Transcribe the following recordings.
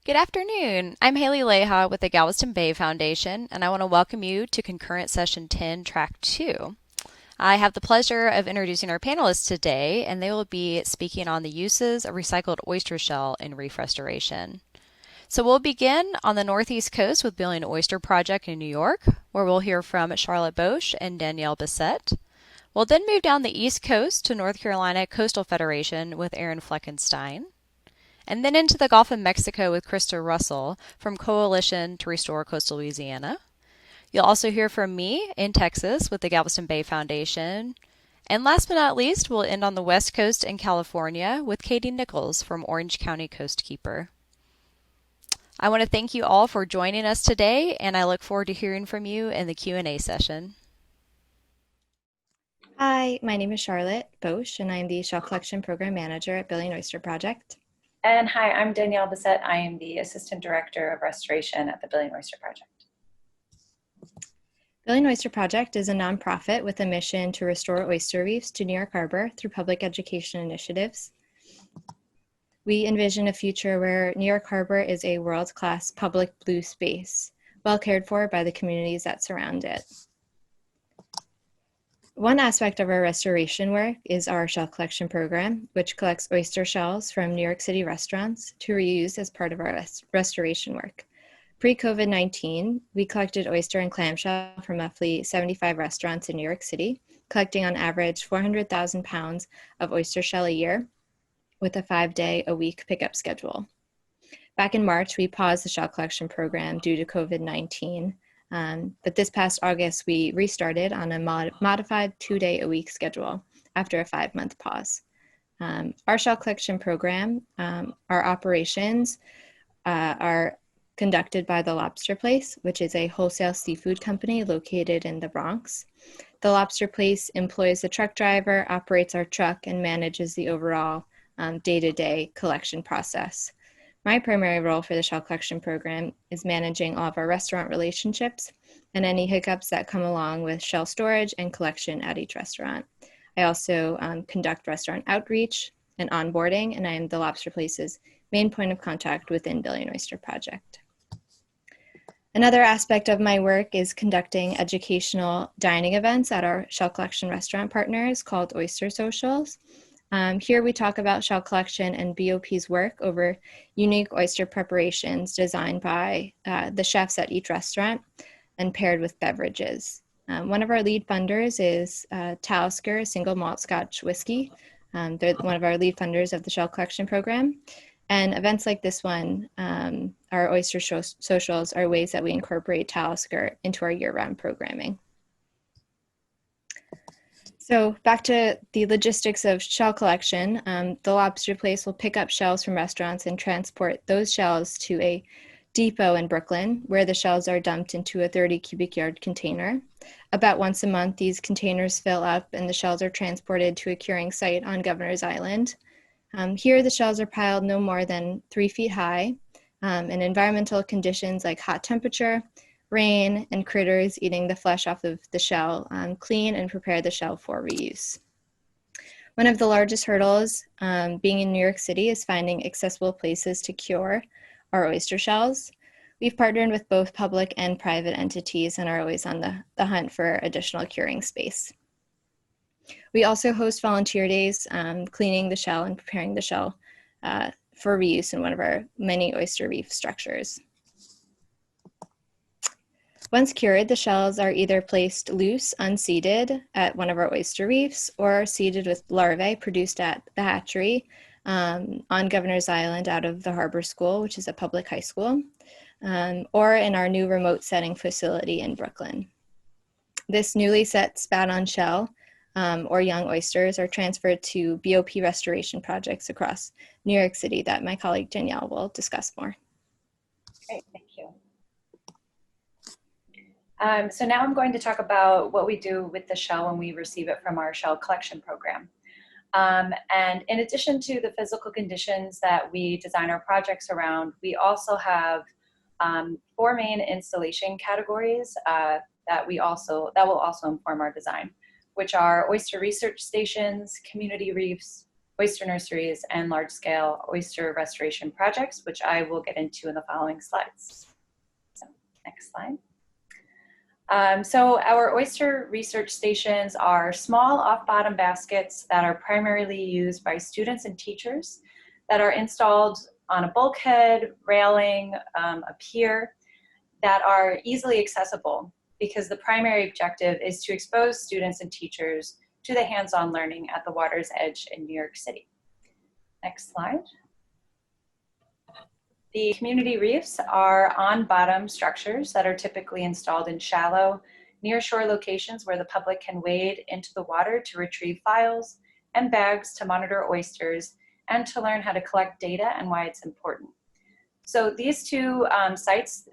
Good afternoon. I'm Haley Leija with the Galveston Bay Foundation, and I want to welcome you to Concurrent Session 10, Track 2. I have the pleasure of introducing our panelists today, and they will be speaking on the uses of recycled oyster shell in reef restoration. So we'll begin on the Northeast Coast with Billion Oyster Project in New York, where we'll hear from Charlotte Bosch and Danielle Bissett. We'll then move down the East Coast to North Carolina Coastal Federation with Aaron Fleckenstein, and then into the Gulf of Mexico with Kristin Russell from Coalition to Restore Coastal Louisiana. You'll also hear from me in Texas with the Galveston Bay Foundation. And last but not least, we'll end on the West Coast in California with Katie Nichols from Orange County Coastkeeper. I want to thank you all for joining us today, and I look forward to hearing from you in the Q&A session. Hi, my name is Charlotte Bosch, and I'm the Shell Collection Program Manager at Billion Oyster Project. And hi, I'm Danielle Bissett. I am the Assistant Director of Restoration at the Billion Oyster Project. Billion Oyster Project is a nonprofit with a mission to restore oyster reefs to New York Harbor through public education initiatives. We envision a future where New York Harbor is a world-class public blue space, well cared for by the communities that surround it. One aspect of our restoration work is our shell collection program, which collects oyster shells from New York City restaurants to reuse as part of our restoration work. Pre-COVID-19, we collected oyster and clamshell from roughly 75 restaurants in New York City, collecting on average 400,000 pounds of oyster shell a year with a 5-day-a-week pickup schedule. Back in March, we paused the shell collection program due to COVID-19. But this past August, we restarted on a modified 2-day-a-week schedule after a 5-month pause. Our shell collection program, our operations are conducted by the Lobster Place, which is a wholesale seafood company located in the Bronx. The Lobster Place employs a truck driver, operates our truck, and manages the overall day-to-day collection process. My primary role for the shell collection program is managing all of our restaurant relationships and any hiccups that come along with shell storage and collection at each restaurant. I also conduct restaurant outreach and onboarding, and I am the Lobster Place's main point of contact within Billion Oyster Project. Another aspect of my work is conducting educational dining events at our shell collection restaurant partners called Oyster Socials. Here we talk about shell collection and BOP's work over unique oyster preparations designed by the chefs at each restaurant and paired with beverages. One of our lead funders is Talisker Single Malt Scotch Whiskey. They're one of our lead funders of the shell collection program. And events like this one, our Oyster Socials, are ways that we incorporate Talisker into our year-round programming. So back to the logistics of shell collection, the Lobster Place will pick up shells from restaurants and transport those shells to a depot in Brooklyn, where the shells are dumped into a 30 cubic yard container. About once a month, these containers fill up and the shells are transported to a curing site on Governor's Island. Here, the shells are piled no more than 3 feet high, and environmental conditions like hot temperature, rain, and critters eating the flesh off of the shell clean and prepare the shell for reuse. One of the largest hurdles being in New York City is finding accessible places to cure our oyster shells. We've partnered with both public and private entities and are always on the hunt for additional curing space. We also host volunteer days cleaning the shell and preparing the shell for reuse in one of our many oyster reef structures. Once cured, the shells are either placed loose, unseeded at one of our oyster reefs, or seeded with larvae produced at the hatchery on Governor's Island out of the Harbor School, which is a public high school, or in our new remote setting facility in Brooklyn. This newly set spat-on shell or young oysters are transferred to BOP restoration projects across New York City that my colleague Danielle will discuss more. Great, thank you. So now I'm going to talk about what we do with the shell when we receive it from our shell collection program. And in addition to the physical conditions that we design our projects around, we also have 4 main installation categories that will also inform our design, which are oyster research stations, community reefs, oyster nurseries, and large-scale oyster restoration projects, which I will get into in the following slides. So, next slide. So our oyster research stations are small off-bottom baskets that are primarily used by students and teachers that are installed on a bulkhead, railing, a pier, that are easily accessible because the primary objective is to expose students and teachers to the hands-on learning at the water's edge in New York City. Next slide. The community reefs are on-bottom structures that are typically installed in shallow, near-shore locations where the public can wade into the water to retrieve files and bags to monitor oysters and to learn how to collect data and why it's important. So these two sites,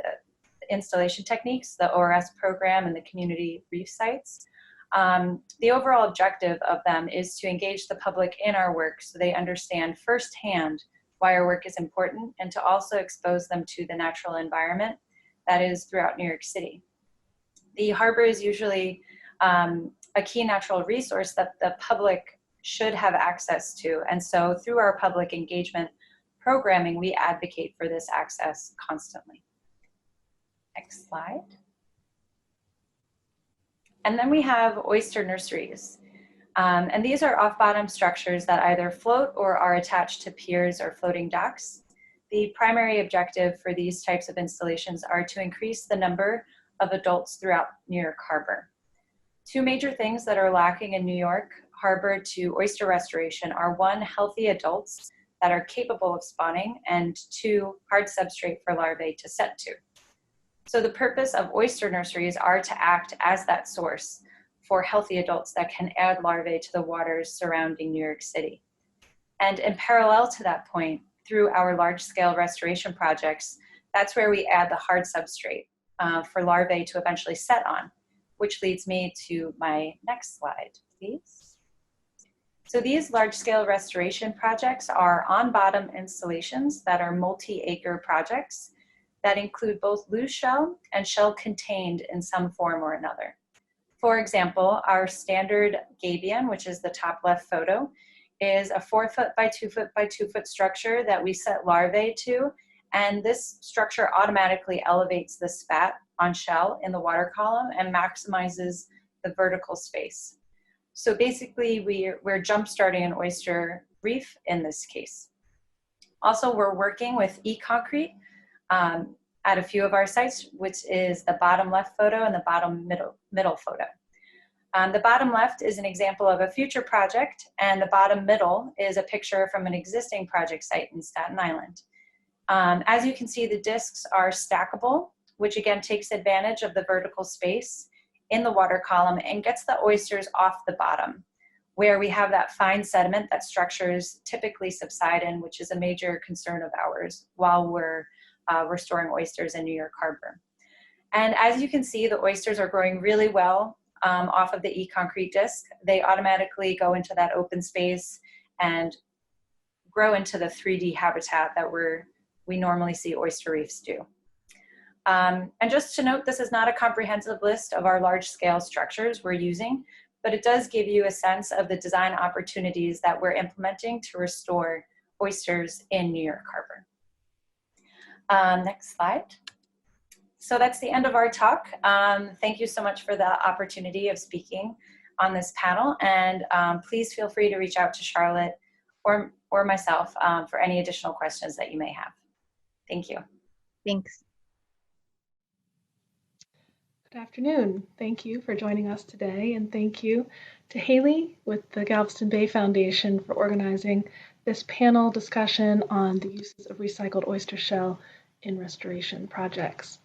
installation techniques, the ORS program and the community reef sites, the overall objective of them is to engage the public in our work so they understand firsthand why our work is important, and to also expose them to the natural environment that is throughout New York City. The harbor is usually a key natural resource that the public should have access to, and so through our public engagement programming, we advocate for this access constantly. Next slide. And then we have oyster nurseries. And these are off-bottom structures that either float or are attached to piers or floating docks. The primary objective for these types of installations are to increase the number of adults throughout New York Harbor. Two major things that are lacking in New York Harbor to oyster restoration are, one, healthy adults that are capable of spawning, and two, hard substrate for larvae to set to. So the purpose of oyster nurseries are to act as that source for healthy adults that can add larvae to the waters surrounding New York City. And in parallel to that point, through our large-scale restoration projects, that's where we add the hard substrate for larvae to eventually set on, which leads me to my next slide, please. So these large-scale restoration projects are on-bottom installations that are multi-acre projects that include both loose shell and shell contained in some form or another. For example, our standard gabion, which is the top left photo, is a 4 foot by 2 foot by 2 foot structure that we set larvae to, and this structure automatically elevates the spat on shell in the water column and maximizes the vertical space. So basically, we're jump-starting an oyster reef in this case. Also, we're working with e-concrete at a few of our sites, which is the bottom left photo and the bottom middle photo. The bottom left is an example of a future project, and the bottom middle is a picture from an existing project site in Staten Island. As you can see, the discs are stackable, which again takes advantage of the vertical space in the water column and gets the oysters off the bottom, where we have that fine sediment that structures typically subside in, which is a major concern of ours while we're restoring oysters in New York Harbor. And as you can see, the oysters are growing really well off of the e-concrete disc. They automatically go into that open space and grow into the 3D habitat that we normally see oyster reefs do. And just to note, this is not a comprehensive list of our large-scale structures we're using, but it does give you a sense of the design opportunities that we're implementing to restore oysters in New York Harbor. Next slide. So that's the end of our talk. Thank you so much for the opportunity of speaking on this panel, and please feel free to reach out to Charlotte or myself for any additional questions that you may have. Thank you. Thanks. Good afternoon. Thank you for joining us today, and thank you to Haley with the Galveston Bay Foundation for organizing this panel discussion on the uses of recycled oyster shell in restoration projects.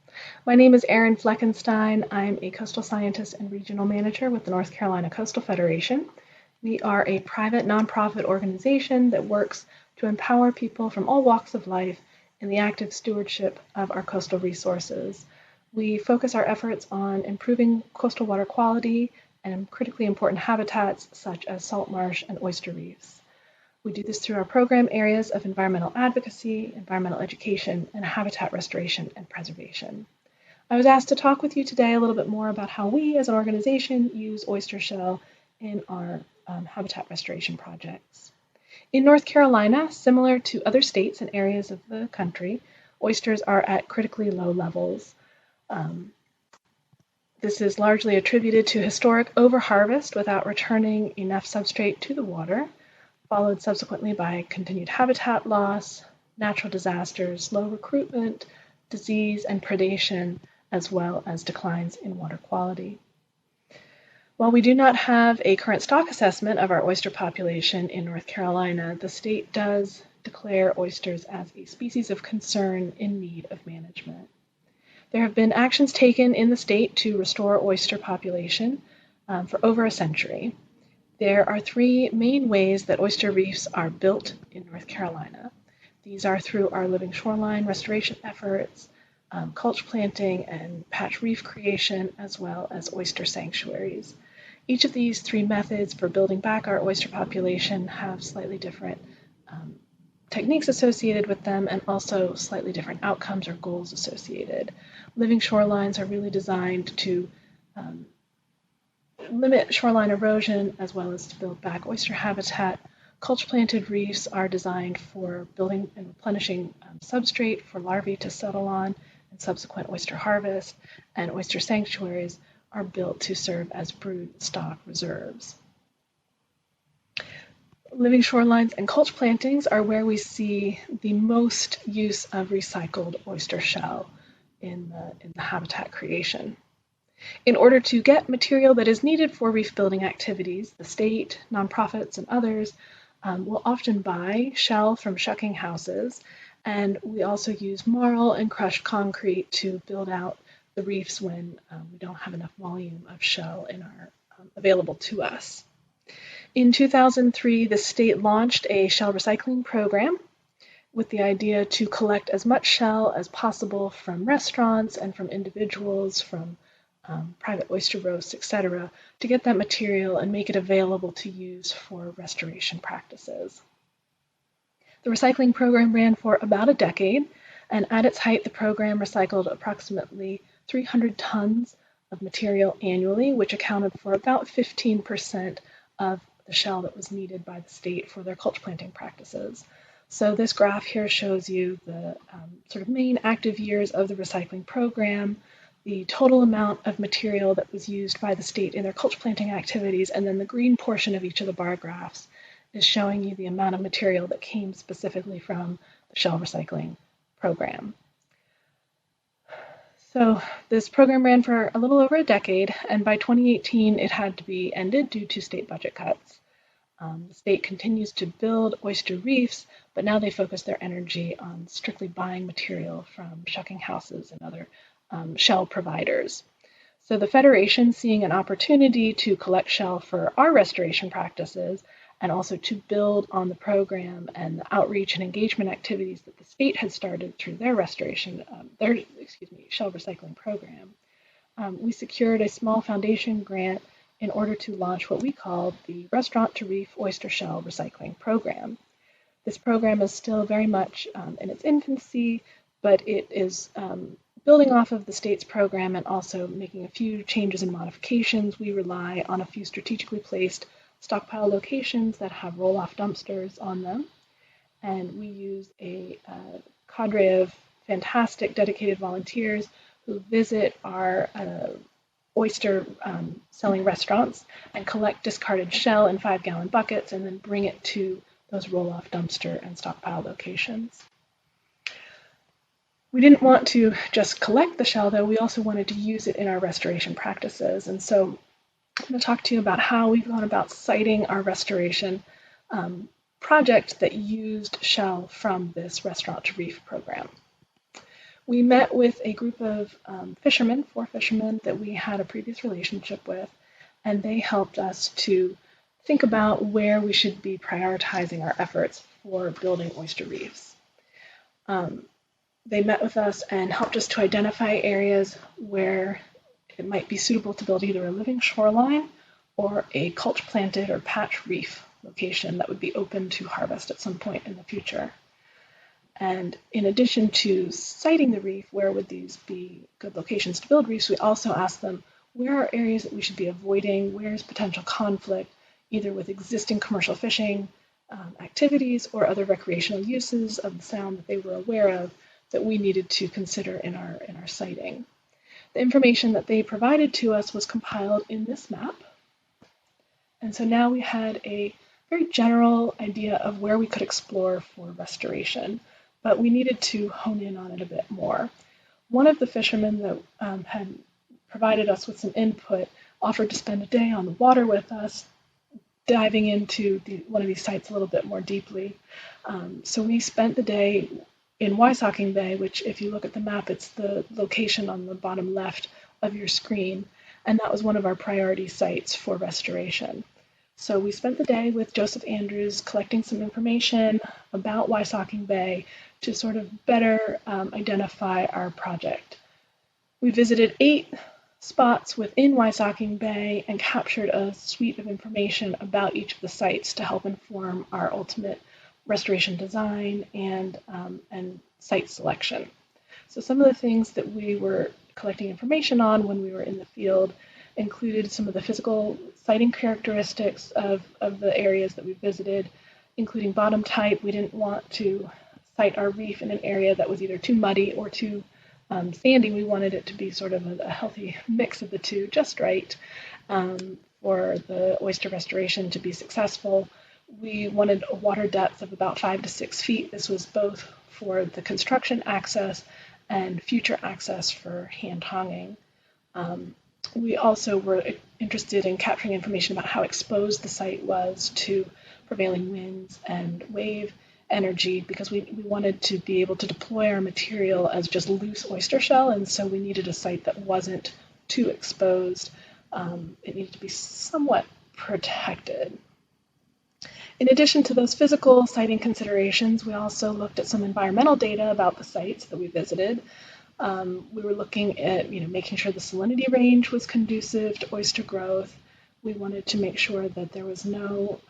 My name is Erin Fleckenstein. I'm a coastal scientist and regional manager with the North Carolina Coastal Federation. We are a private nonprofit organization that works to empower people from all walks of life in the active stewardship of our coastal resources. We focus our efforts on improving coastal water quality and critically important habitats such as salt marsh and oyster reefs. We do this through our program areas of environmental advocacy, environmental education, and habitat restoration and preservation. I was asked to talk with you today a little bit more about how we as an organization use oyster shell in our habitat restoration projects. In North Carolina, similar to other states and areas of the country, oysters are at critically low levels. This is largely attributed to historic overharvest without returning enough substrate to the water, followed subsequently by continued habitat loss, natural disasters, low recruitment, disease, and predation, as well as declines in water quality. While we do not have a current stock assessment of our oyster population in North Carolina, the state does declare oysters as a species of concern in need of management. There have been actions taken in the state to restore oyster population for over a century. There are three main ways that oyster reefs are built in North Carolina. These are through our living shoreline restoration efforts, culch planting, and patch reef creation, as well as oyster sanctuaries. Each of these three methods for building back our oyster population have slightly different techniques associated with them and also slightly different outcomes or goals associated. Living shorelines are really designed to limit shoreline erosion as well as to build back oyster habitat. Culch planted reefs are designed for building and replenishing substrate for larvae to settle on and subsequent oyster harvest, and oyster sanctuaries are built to serve as brood stock reserves. Living shorelines and culch plantings are where we see the most use of recycled oyster shell in the habitat creation. In order to get material that is needed for reef building activities, the state, nonprofits, and others will often buy shell from shucking houses, and we also use marl and crushed concrete to build out the reefs when we don't have enough volume of shell in our available to us. In 2003, the state launched a shell recycling program with the idea to collect as much shell as possible from restaurants and from individuals, from private oyster roasts, etc., to get that material and make it available to use for restoration practices. The recycling program ran for about a decade, and at its height, the program recycled approximately 300 tons of material annually, which accounted for about 15% of the shell that was needed by the state for their culch planting practices. So this graph here shows you the sort of main active years of the recycling program, the total amount of material that was used by the state in their culch planting activities, and then the green portion of each of the bar graphs is showing you the amount of material that came specifically from the shell recycling program. So this program ran for a little over a decade, and by 2018 it had to be ended due to state budget cuts. The state continues to build oyster reefs, but now they focus their energy on strictly buying material from shucking houses and other shell providers. So the Federation, seeing an opportunity to collect shell for our restoration practices and also to build on the program and the outreach and engagement activities that the state had started through their shell recycling program, we secured a small foundation grant in order to launch what we call the Restaurant to Reef Oyster Shell Recycling Program. This program is still very much in its infancy, but it is building off of the state's program and also making a few changes and modifications. We rely on a few strategically placed stockpile locations that have roll-off dumpsters on them, and we use a cadre of fantastic dedicated volunteers who visit our oyster selling restaurants and collect discarded shell in 5-gallon buckets and then bring it to those roll-off dumpster and stockpile locations. We didn't want to just collect the shell, though. We also wanted to use it in our restoration practices. And so I'm going to talk to you about how we've gone about siting our restoration project that used shell from this Restaurant to Reef program. We met with a group of fishermen, 4 fishermen that we had a previous relationship with, and they helped us to think about where we should be prioritizing our efforts for building oyster reefs. They met with us and helped us to identify areas where it might be suitable to build either a living shoreline or a culch planted or patch reef location that would be open to harvest at some point in the future. And in addition to siting the reef, where would these be good locations to build reefs, we also asked them, where are areas that we should be avoiding, where's potential conflict, either with existing commercial fishing activities or other recreational uses of the sound that they were aware of that we needed to consider in our siting. The information that they provided to us was compiled in this map. And so now we had a very general idea of where we could explore for restoration, but we needed to hone in on it a bit more. One of the fishermen that had provided us with some input offered to spend a day on the water with us, diving into one of these sites a little bit more deeply. So we spent the day in Wysocking Bay, which if you look at the map, it's the location on the bottom left of your screen, and that was one of our priority sites for restoration. So we spent the day with Joseph Andrews collecting some information about Wysocking Bay to sort of better identify our project. We visited 8 spots within Wysocking Bay and captured a suite of information about each of the sites to help inform our ultimate restoration design and site selection. So some of the things that we were collecting information on when we were in the field included some of the physical siting characteristics of the areas that we visited, including bottom type. We didn't want to site our reef in an area that was either too muddy or too sandy. We wanted it to be sort of a healthy mix of the two, just right, for the oyster restoration to be successful. We wanted a water depth of about 5 to 6 feet. This was both for the construction access and future access for hand honging. We also were interested in capturing information about how exposed the site was to prevailing winds and wave energy, because we wanted to be able to deploy our material as just loose oyster shell, and so we needed a site that wasn't too exposed. It needed to be somewhat protected. In addition to those physical siting considerations, we also looked at some environmental data about the sites that we visited. We were looking at making sure the salinity range was conducive to oyster growth. We wanted to make sure that there was no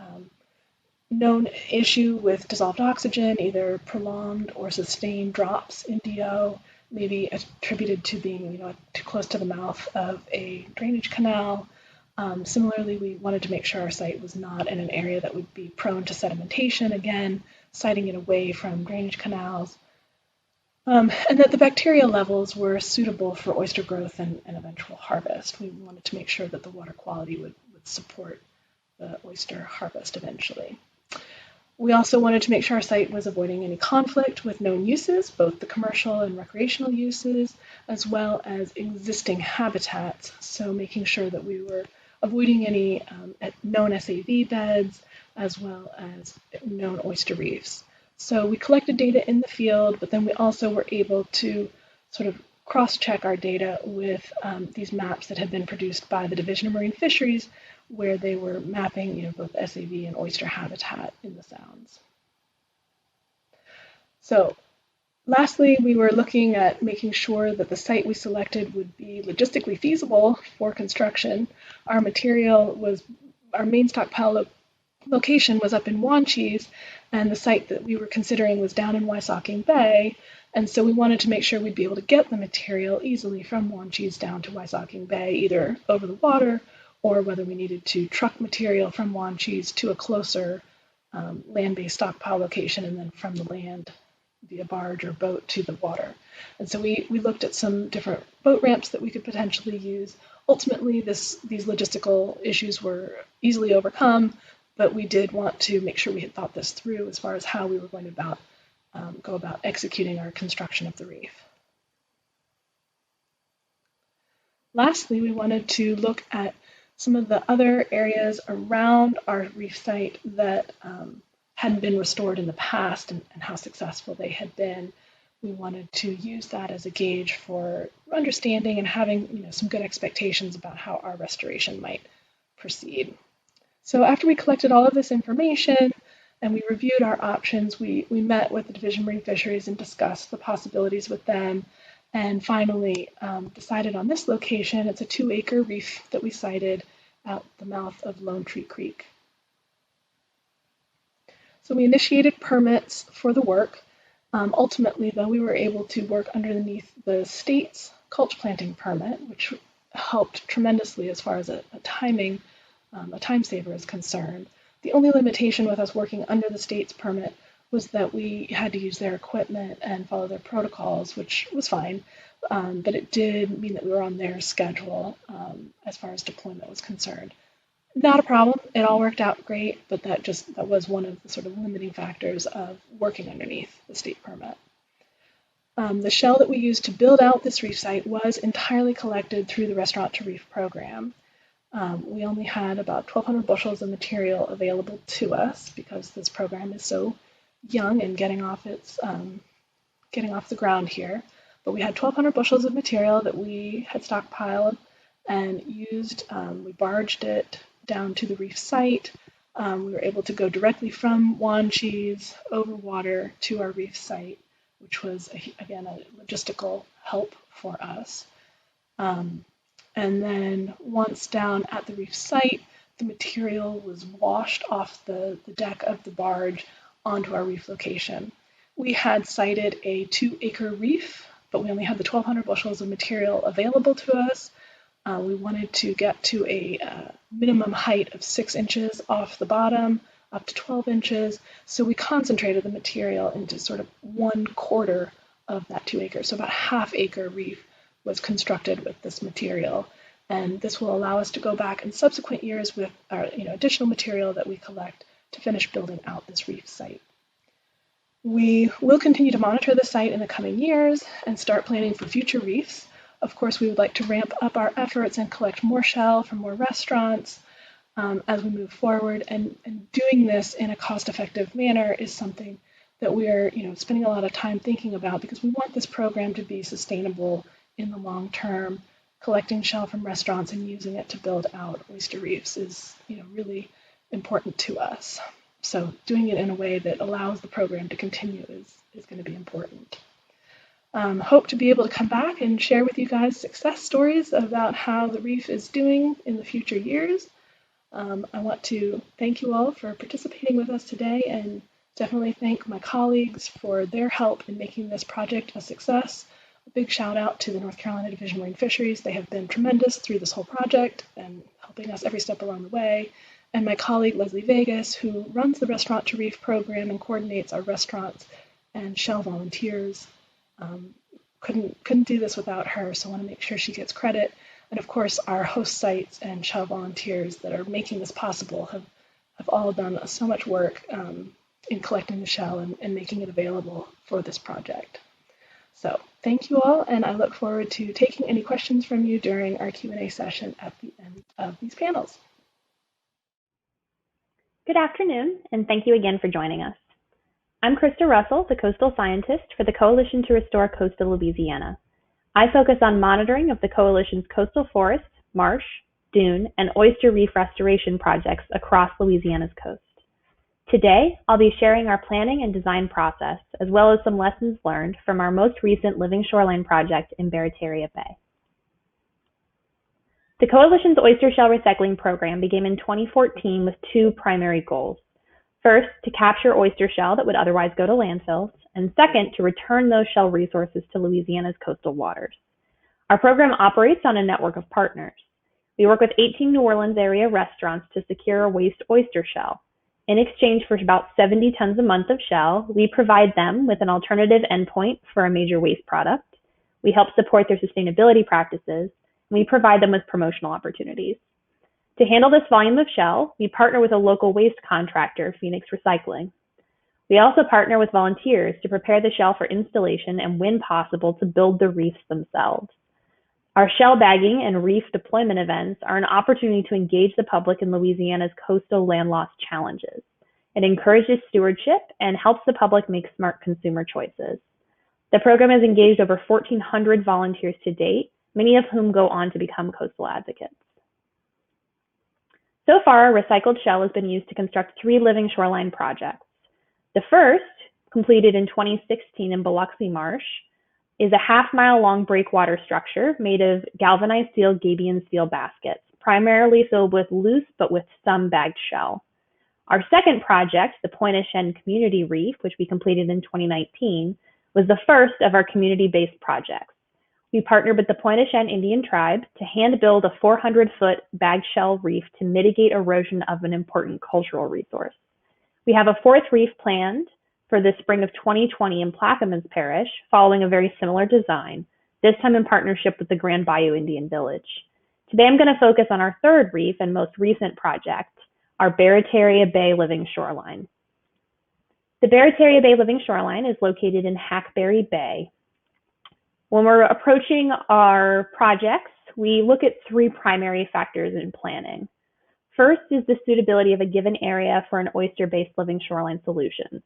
known issue with dissolved oxygen, either prolonged or sustained drops in DO, maybe attributed to being too close to the mouth of a drainage canal. Similarly, we wanted to make sure our site was not in an area that would be prone to sedimentation, again, siting it away from drainage canals, and that the bacterial levels were suitable for oyster growth and eventual harvest. We wanted to make sure that the water quality would support the oyster harvest eventually. We also wanted to make sure our site was avoiding any conflict with known uses, both the commercial and recreational uses, as well as existing habitats, so making sure that we were avoiding any known SAV beds, as well as known oyster reefs. So we collected data in the field, but then we also were able to sort of cross-check our data with these maps that had been produced by the Division of Marine Fisheries, where they were mapping both SAV and oyster habitat in the sounds. So lastly, we were looking at making sure that the site we selected would be logistically feasible for construction. Our main stockpile location was up in Wanchese, and the site that we were considering was down in Wysocking Bay, and so we wanted to make sure we'd be able to get the material easily from Wanchese down to Wysocking Bay, either over the water or whether we needed to truck material from Wanchese to a closer land-based stockpile location, and then from the land via barge or boat to the water. And so we looked at some different boat ramps that we could potentially use. Ultimately, these logistical issues were easily overcome, but we did want to make sure we had thought this through as far as how we were going to go about executing our construction of the reef. Lastly, we wanted to look at some of the other areas around our reef site that hadn't been restored in the past and how successful they had been. We wanted to use that as a gauge for understanding and having some good expectations about how our restoration might proceed. So after we collected all of this information and we reviewed our options, we met with the Division of Marine Fisheries and discussed the possibilities with them, and finally decided on this location. It's a 2-acre reef that we sited at the mouth of Lone Tree Creek. So we initiated permits for the work. Ultimately, though, we were able to work underneath the state's culch planting permit, which helped tremendously as far as a time saver is concerned. The only limitation with us working under the state's permit was that we had to use their equipment and follow their protocols, which was fine, but it did mean that we were on their schedule as far as deployment was concerned. Not a problem. It all worked out great, but that was one of the sort of limiting factors of working underneath the state permit. The shell that we used to build out this reef site was entirely collected through the Restaurant to Reef program. We only had about 1,200 bushels of material available to us because this program is so young and getting off the ground here. But we had 1,200 bushels of material that we had stockpiled and used. We barged it down to the reef site. We were able to go directly from Wanchese over water to our reef site, which was, again, a logistical help for us. And then once down at the reef site, the material was washed off the deck of the barge onto our reef location. We had sited a 2-acre reef, but we only had the 1,200 bushels of material available to us. We wanted to get to a minimum height of 6 inches off the bottom, up to 12 inches. So we concentrated the material into sort of 1/4 of that 2 acres. So about a half-acre reef was constructed with this material. And this will allow us to go back in subsequent years with our, additional material that we collect to finish building out this reef site. We will continue to monitor the site in the coming years and start planning for future reefs. Of course, we would like to ramp up our efforts and collect more shell from more restaurants as we move forward. And doing this in a cost-effective manner is something that we are spending a lot of time thinking about because we want this program to be sustainable in the long term. Collecting shell from restaurants and using it to build out oyster reefs is really important to us. So doing it in a way that allows the program to continue is going to be important. Hope to be able to come back and share with you guys success stories about how the reef is doing in the future years. I want to thank you all for participating with us today and definitely thank my colleagues for their help in making this project a success. A big shout out to the North Carolina Division of Marine Fisheries. They have been tremendous through this whole project and helping us every step along the way. And my colleague Leslie Vegas, who runs the Restaurant to Reef program and coordinates our restaurants and shell volunteers. Couldn't do this without her, so I want to make sure she gets credit. And of course, our host sites and shell volunteers that are making this possible have all done so much work in collecting the shell and making it available for this project. So thank you all, and I look forward to taking any questions from you during our Q&A session at the end of these panels. Good afternoon, and thank you again for joining us. I'm Kristin Russell, the coastal scientist for the Coalition to Restore Coastal Louisiana. I focus on monitoring of the Coalition's coastal forests, marsh, dune, and oyster reef restoration projects across Louisiana's coast. Today, I'll be sharing our planning and design process, as well as some lessons learned from our most recent Living Shoreline project in Barataria Bay. The Coalition's oyster shell recycling program began in 2014 with 2 primary goals. First, to capture oyster shell that would otherwise go to landfills, and second, to return those shell resources to Louisiana's coastal waters. Our program operates on a network of partners. We work with 18 New Orleans area restaurants to secure a waste oyster shell. In exchange for about 70 tons a month of shell, we provide them with an alternative endpoint for a major waste product. We help support their sustainability practices, and we provide them with promotional opportunities. To handle this volume of shell, we partner with a local waste contractor, Phoenix Recycling. We also partner with volunteers to prepare the shell for installation and, when possible, to build the reefs themselves. Our shell bagging and reef deployment events are an opportunity to engage the public in Louisiana's coastal land loss challenges. It encourages stewardship and helps the public make smart consumer choices. The program has engaged over 1,400 volunteers to date, many of whom go on to become coastal advocates. So far, recycled shell has been used to construct 3 living shoreline projects. The first, completed in 2016 in Biloxi Marsh, is a half-mile-long breakwater structure made of galvanized steel gabion steel baskets, primarily filled with loose but with some bagged shell. Our second project, the Pointe-à-Chêne Community Reef, which we completed in 2019, was the first of our community-based projects. we partnered with the Pointe-au-Chien Indian tribe to hand build a 400-foot bag shell reef to mitigate erosion of an important cultural resource. We have a fourth reef planned for the spring of 2020 in Plaquemines Parish, following a very similar design, this time in partnership with the Grand Bayou Indian Village. Today I'm going to focus on our third reef and most recent project, our Barataria Bay Living Shoreline. The Barataria Bay Living Shoreline is located in Hackberry Bay. When we're approaching our projects, we look at three primary factors in planning. First is the suitability of a given area for an oyster-based living shoreline solution.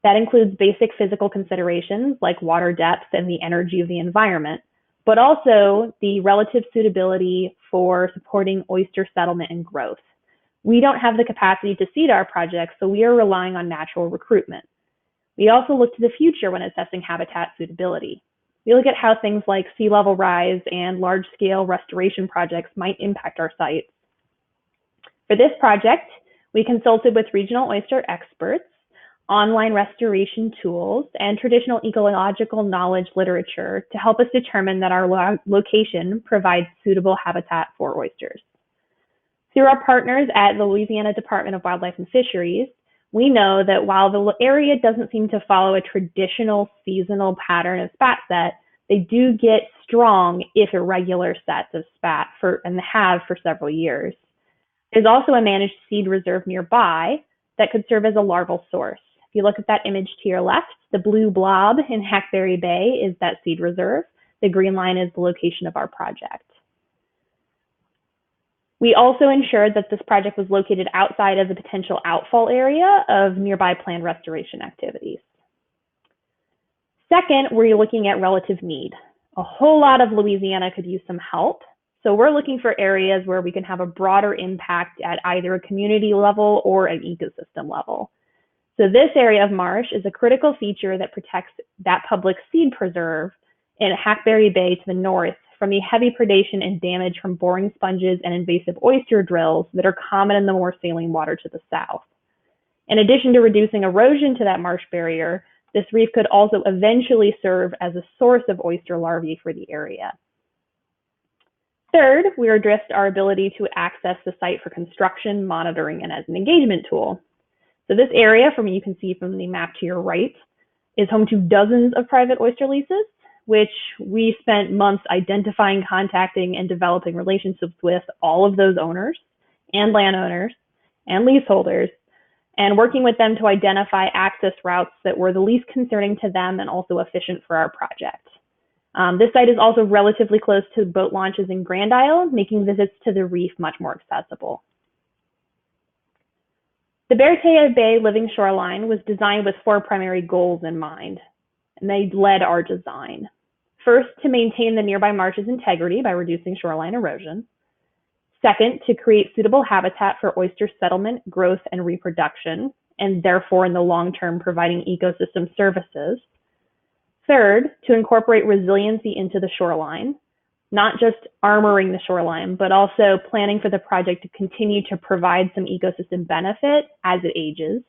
That includes basic physical considerations like water depth and the energy of the environment, but also the relative suitability for supporting oyster settlement and growth. We don't have the capacity to seed our projects, so we are relying on natural recruitment. We also look to the future when assessing habitat suitability. We look at how things like sea level rise and large-scale restoration projects might impact our sites. For this project, we consulted with regional oyster experts, online restoration tools, and traditional ecological knowledge literature to help us determine that our location provides suitable habitat for oysters. Through our partners at the Louisiana Department of Wildlife and Fisheries, we know that while the area doesn't seem to follow a traditional seasonal pattern of spat set, they do get strong, if irregular, sets of spat and have for several years. There's also a managed seed reserve nearby that could serve as a larval source. If you look at that image to your left, the blue blob in Hackberry Bay is that seed reserve. The green line is the location of our project. We also ensured that this project was located outside of the potential outfall area of nearby planned restoration activities. Second, we're looking at relative need. A whole lot of Louisiana could use some help. So we're looking for areas where we can have a broader impact at either a community level or an ecosystem level. So this area of marsh is a critical feature that protects that public seed preserve in Hackberry Bay to the north from the heavy predation and damage from boring sponges and invasive oyster drills that are common in the more saline water to the south. In addition to reducing erosion to that marsh barrier, this reef could also eventually serve as a source of oyster larvae for the area. Third, we addressed our ability to access the site for construction, monitoring, and as an engagement tool. So this area, from you can see from the map to your right, is home to dozens of private oyster leases, which we spent months identifying, contacting, and developing relationships with all of those owners and landowners and leaseholders, and working with them to identify access routes that were the least concerning to them and also efficient for our project. This site is also relatively close to boat launches in Grand Isle, making visits to the reef much more accessible. The Barataria Bay Living Shoreline was designed with four primary goals in mind, and they led our design. First, to maintain the nearby marsh's integrity by reducing shoreline erosion. Second, to create suitable habitat for oyster settlement, growth, and reproduction, and therefore in the long term providing ecosystem services. Third, to incorporate resiliency into the shoreline, not just armoring the shoreline, but also planning for the project to continue to provide some ecosystem benefit as it ages.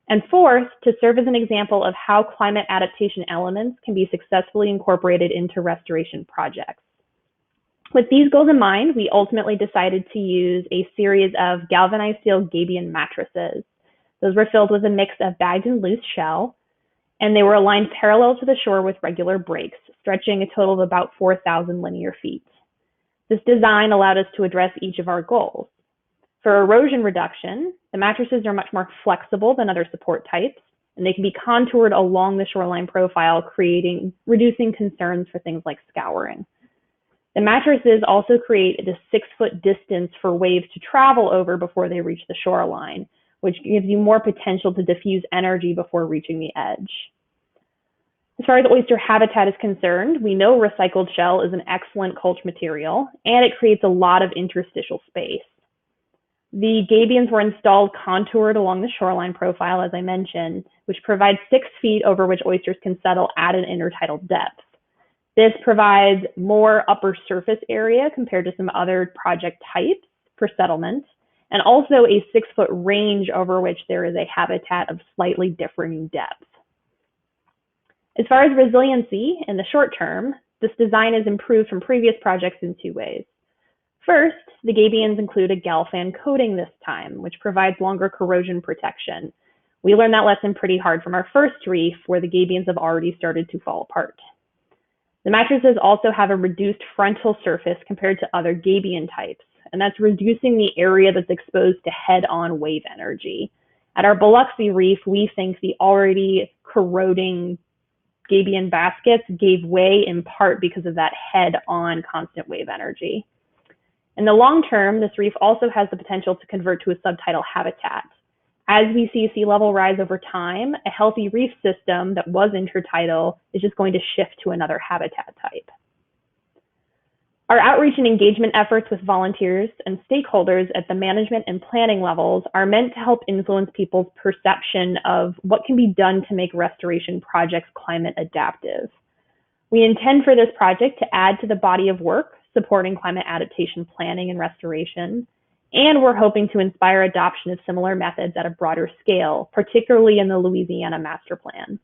And fourth, to serve as an example of how climate adaptation elements can be successfully incorporated into restoration projects. With these goals in mind, we ultimately decided to use a series of galvanized steel gabion mattresses. Those were filled with a mix of bagged and loose shell, and they were aligned parallel to the shore with regular breaks, stretching a total of about 4,000 linear feet. This design allowed us to address each of our goals. For erosion reduction, the mattresses are much more flexible than other support types, and they can be contoured along the shoreline profile, reducing concerns for things like scouring. The mattresses also create a 6-foot distance for waves to travel over before they reach the shoreline, which gives you more potential to diffuse energy before reaching the edge. As far as oyster habitat is concerned, we know recycled shell is an excellent culch material, and it creates a lot of interstitial space. The gabions were installed contoured along the shoreline profile, as I mentioned, which provides 6 feet over which oysters can settle at an intertidal depth. This provides more upper surface area compared to some other project types for settlement, and also a 6-foot range over which there is a habitat of slightly differing depth. As far as resiliency in the short term, This design is improved from previous projects in two ways. First, the gabions include a galfan coating this time, which provides longer corrosion protection. We learned that lesson pretty hard from our first reef, where the gabions have already started to fall apart. The mattresses also have a reduced frontal surface compared to other gabion types, and that's reducing the area that's exposed to head-on wave energy. At our Biloxi reef, we think the already corroding gabion baskets gave way in part because of that head-on constant wave energy. In the long term, this reef also has the potential to convert to a subtidal habitat. As we see sea level rise over time, a healthy reef system that was intertidal is just going to shift to another habitat type. Our outreach and engagement efforts with volunteers and stakeholders at the management and planning levels are meant to help influence people's perception of what can be done to make restoration projects climate adaptive. We intend for this project to add to the body of work supporting climate adaptation planning and restoration, and we're hoping to inspire adoption of similar methods at a broader scale, particularly in the Louisiana Master Plan.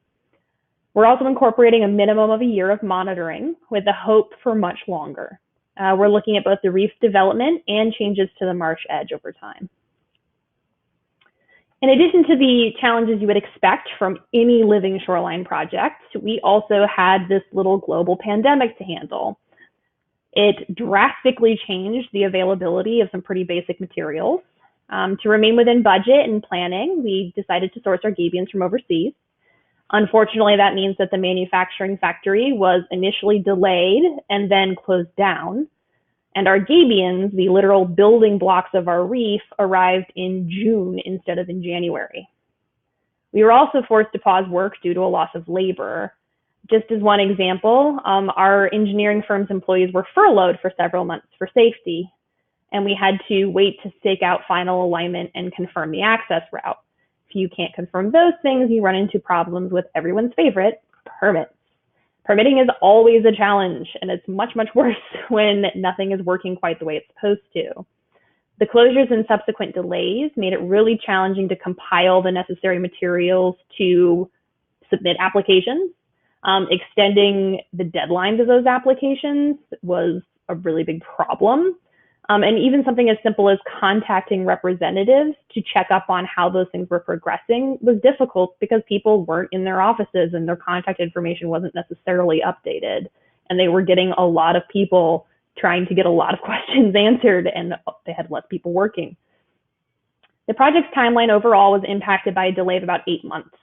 We're also incorporating a minimum of a year of monitoring with the hope for much longer. We're looking at both the reef development and changes to the marsh edge over time. In addition to the challenges you would expect from any living shoreline project, we also had this little global pandemic to handle. It drastically changed the availability of some pretty basic materials. To remain within budget and planning, we decided to source our gabions from overseas. Unfortunately, that means that the manufacturing factory was initially delayed and then closed down. And our gabions, the literal building blocks of our reef, arrived in June instead of in January. We were also forced to pause work due to a loss of labor. Just as one example, our engineering firm's employees were furloughed for several months for safety, and we had to wait to stake out final alignment and confirm the access route. If you can't confirm those things, you run into problems with everyone's favorite, permits. Permitting is always a challenge, and it's much, much worse when nothing is working quite the way it's supposed to. The closures and subsequent delays made it really challenging to compile the necessary materials to submit applications. Extending the deadlines of those applications was a really big problem. And even something as simple as contacting representatives to check up on how those things were progressing was difficult because people weren't in their offices and their contact information wasn't necessarily updated. And they were getting a lot of people trying to get a lot of questions answered, and they had less people working. The project's timeline overall was impacted by a delay of about 8 months.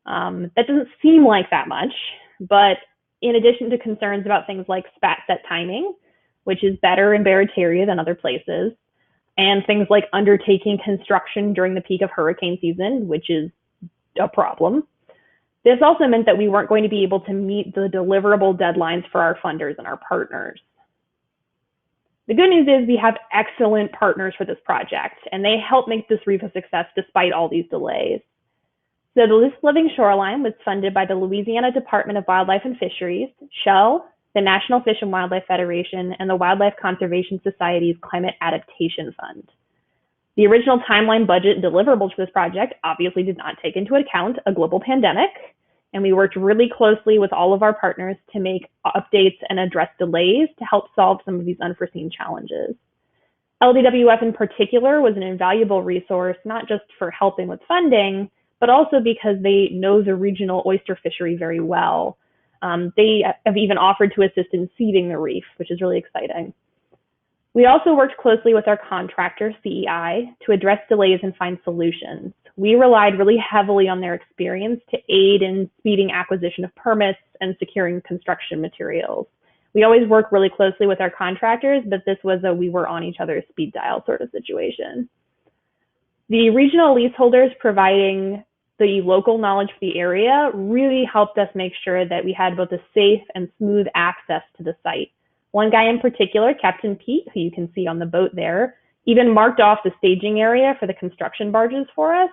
That doesn't seem like that much, but in addition to concerns about things like spat set timing, which is better in Barataria than other places, and things like undertaking construction during the peak of hurricane season, which is a problem, this also meant that we weren't going to be able to meet the deliverable deadlines for our funders and our partners. The good news is we have excellent partners for this project, and they help make this reef a success despite all these delays. So the Living Shoreline was funded by the Louisiana Department of Wildlife and Fisheries, Shell, the National Fish and Wildlife Federation, and the Wildlife Conservation Society's Climate Adaptation Fund. The original timeline budget and deliverables for this project obviously did not take into account a global pandemic, and we worked really closely with all of our partners to make updates and address delays to help solve some of these unforeseen challenges. LDWF in particular was an invaluable resource, not just for helping with funding, but also because they know the regional oyster fishery very well. They have even offered to assist in seeding the reef, which is really exciting. We also worked closely with our contractor, CEI, to address delays and find solutions. We relied really heavily on their experience to aid in speeding acquisition of permits and securing construction materials. We always work really closely with our contractors, but this was a we were on each other's speed dial sort of situation. The regional leaseholders providing the local knowledge for the area really helped us make sure that we had both a safe and smooth access to the site. One guy in particular, Captain Pete, who you can see on the boat there, even marked off the staging area for the construction barges for us,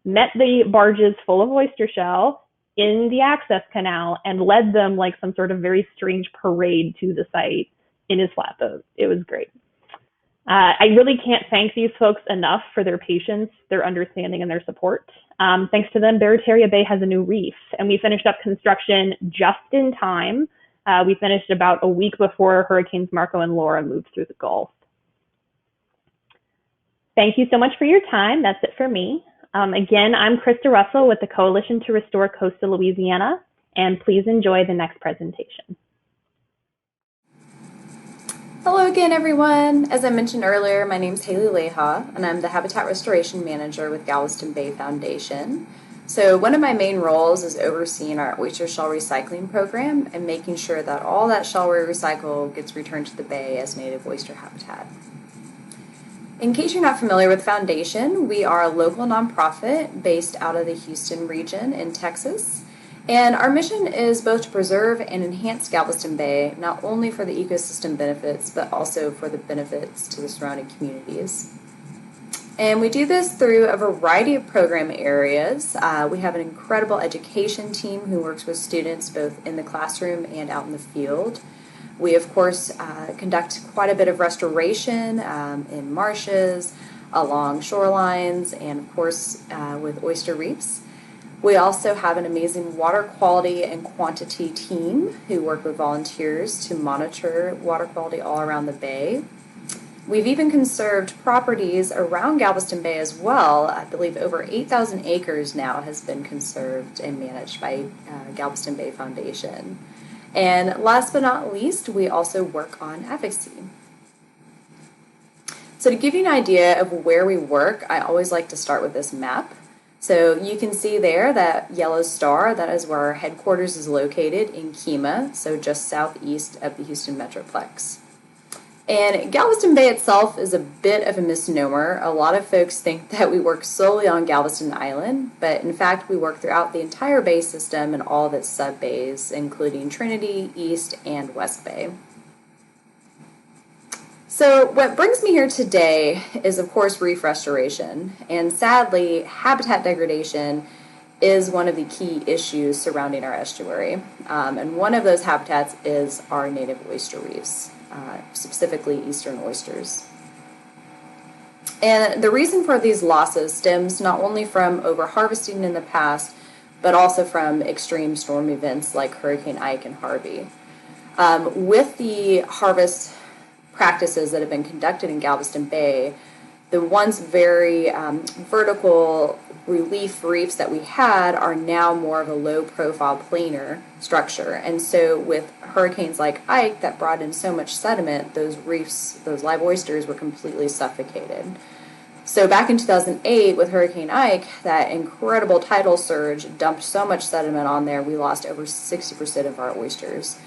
met the barges full of oyster shell in the access canal, and led them like some sort of very strange parade to the site in his flatboat. It was great. I really can't thank these folks enough for their patience, their understanding, and their support. Thanks to them, Barataria Bay has a new reef, and we finished up construction just in time We finished about a week before Hurricanes Marco and Laura moved through the Gulf. Thank you so much for your time. That's it for me. Again, I'm Kristin Russell with the Coalition to Restore Coastal Louisiana, and please enjoy the next presentation. Hello again, everyone. As I mentioned earlier, my name is Leija, and I'm the Habitat Restoration Manager with Galveston Bay Foundation. So one of my main roles is overseeing our oyster shell recycling program and making sure that all that shell we recycle gets returned to the bay as native oyster habitat. In case you're not familiar with Foundation, we are a local nonprofit based out of the Houston region in Texas. And our mission is both to preserve and enhance Galveston Bay, not only for the ecosystem benefits, but also for the benefits to the surrounding communities. And we do this through a variety of program areas. We have an incredible education team who works with students both in the classroom and out in the field. We, of course, conduct quite a bit of restoration in marshes, along shorelines, and, of course, with oyster reefs. We also have an amazing water quality and quantity team who work with volunteers to monitor water quality all around the bay. We've even conserved properties around Galveston Bay as well. I believe over 8,000 acres now has been conserved and managed by Galveston Bay Foundation. And last but not least, we also work on advocacy. So to give you an idea of where we work, I always like to start with this map. So you can see there that yellow star, that is where our headquarters is located in Kemah, so just southeast of the Houston Metroplex. And Galveston Bay itself is a bit of a misnomer. A lot of folks think that we work solely on Galveston Island, but in fact we work throughout the entire bay system and all of its sub-bays, including Trinity, East, and West Bay. So what brings me here today is, of course, reef restoration, and sadly, habitat degradation is one of the key issues surrounding our estuary, and one of those habitats is our native oyster reefs, specifically eastern oysters. And the reason for these losses stems not only from overharvesting in the past, but also from extreme storm events like Hurricane Ike and Harvey. With the harvest practices that have been conducted in Galveston Bay, the once very vertical relief reefs that we had are now more of a low-profile planar structure. And so with hurricanes like Ike that brought in so much sediment, those reefs, those live oysters, were completely suffocated. So back in 2008 with Hurricane Ike, that incredible tidal surge dumped so much sediment on there, we lost over 60% of our oysters.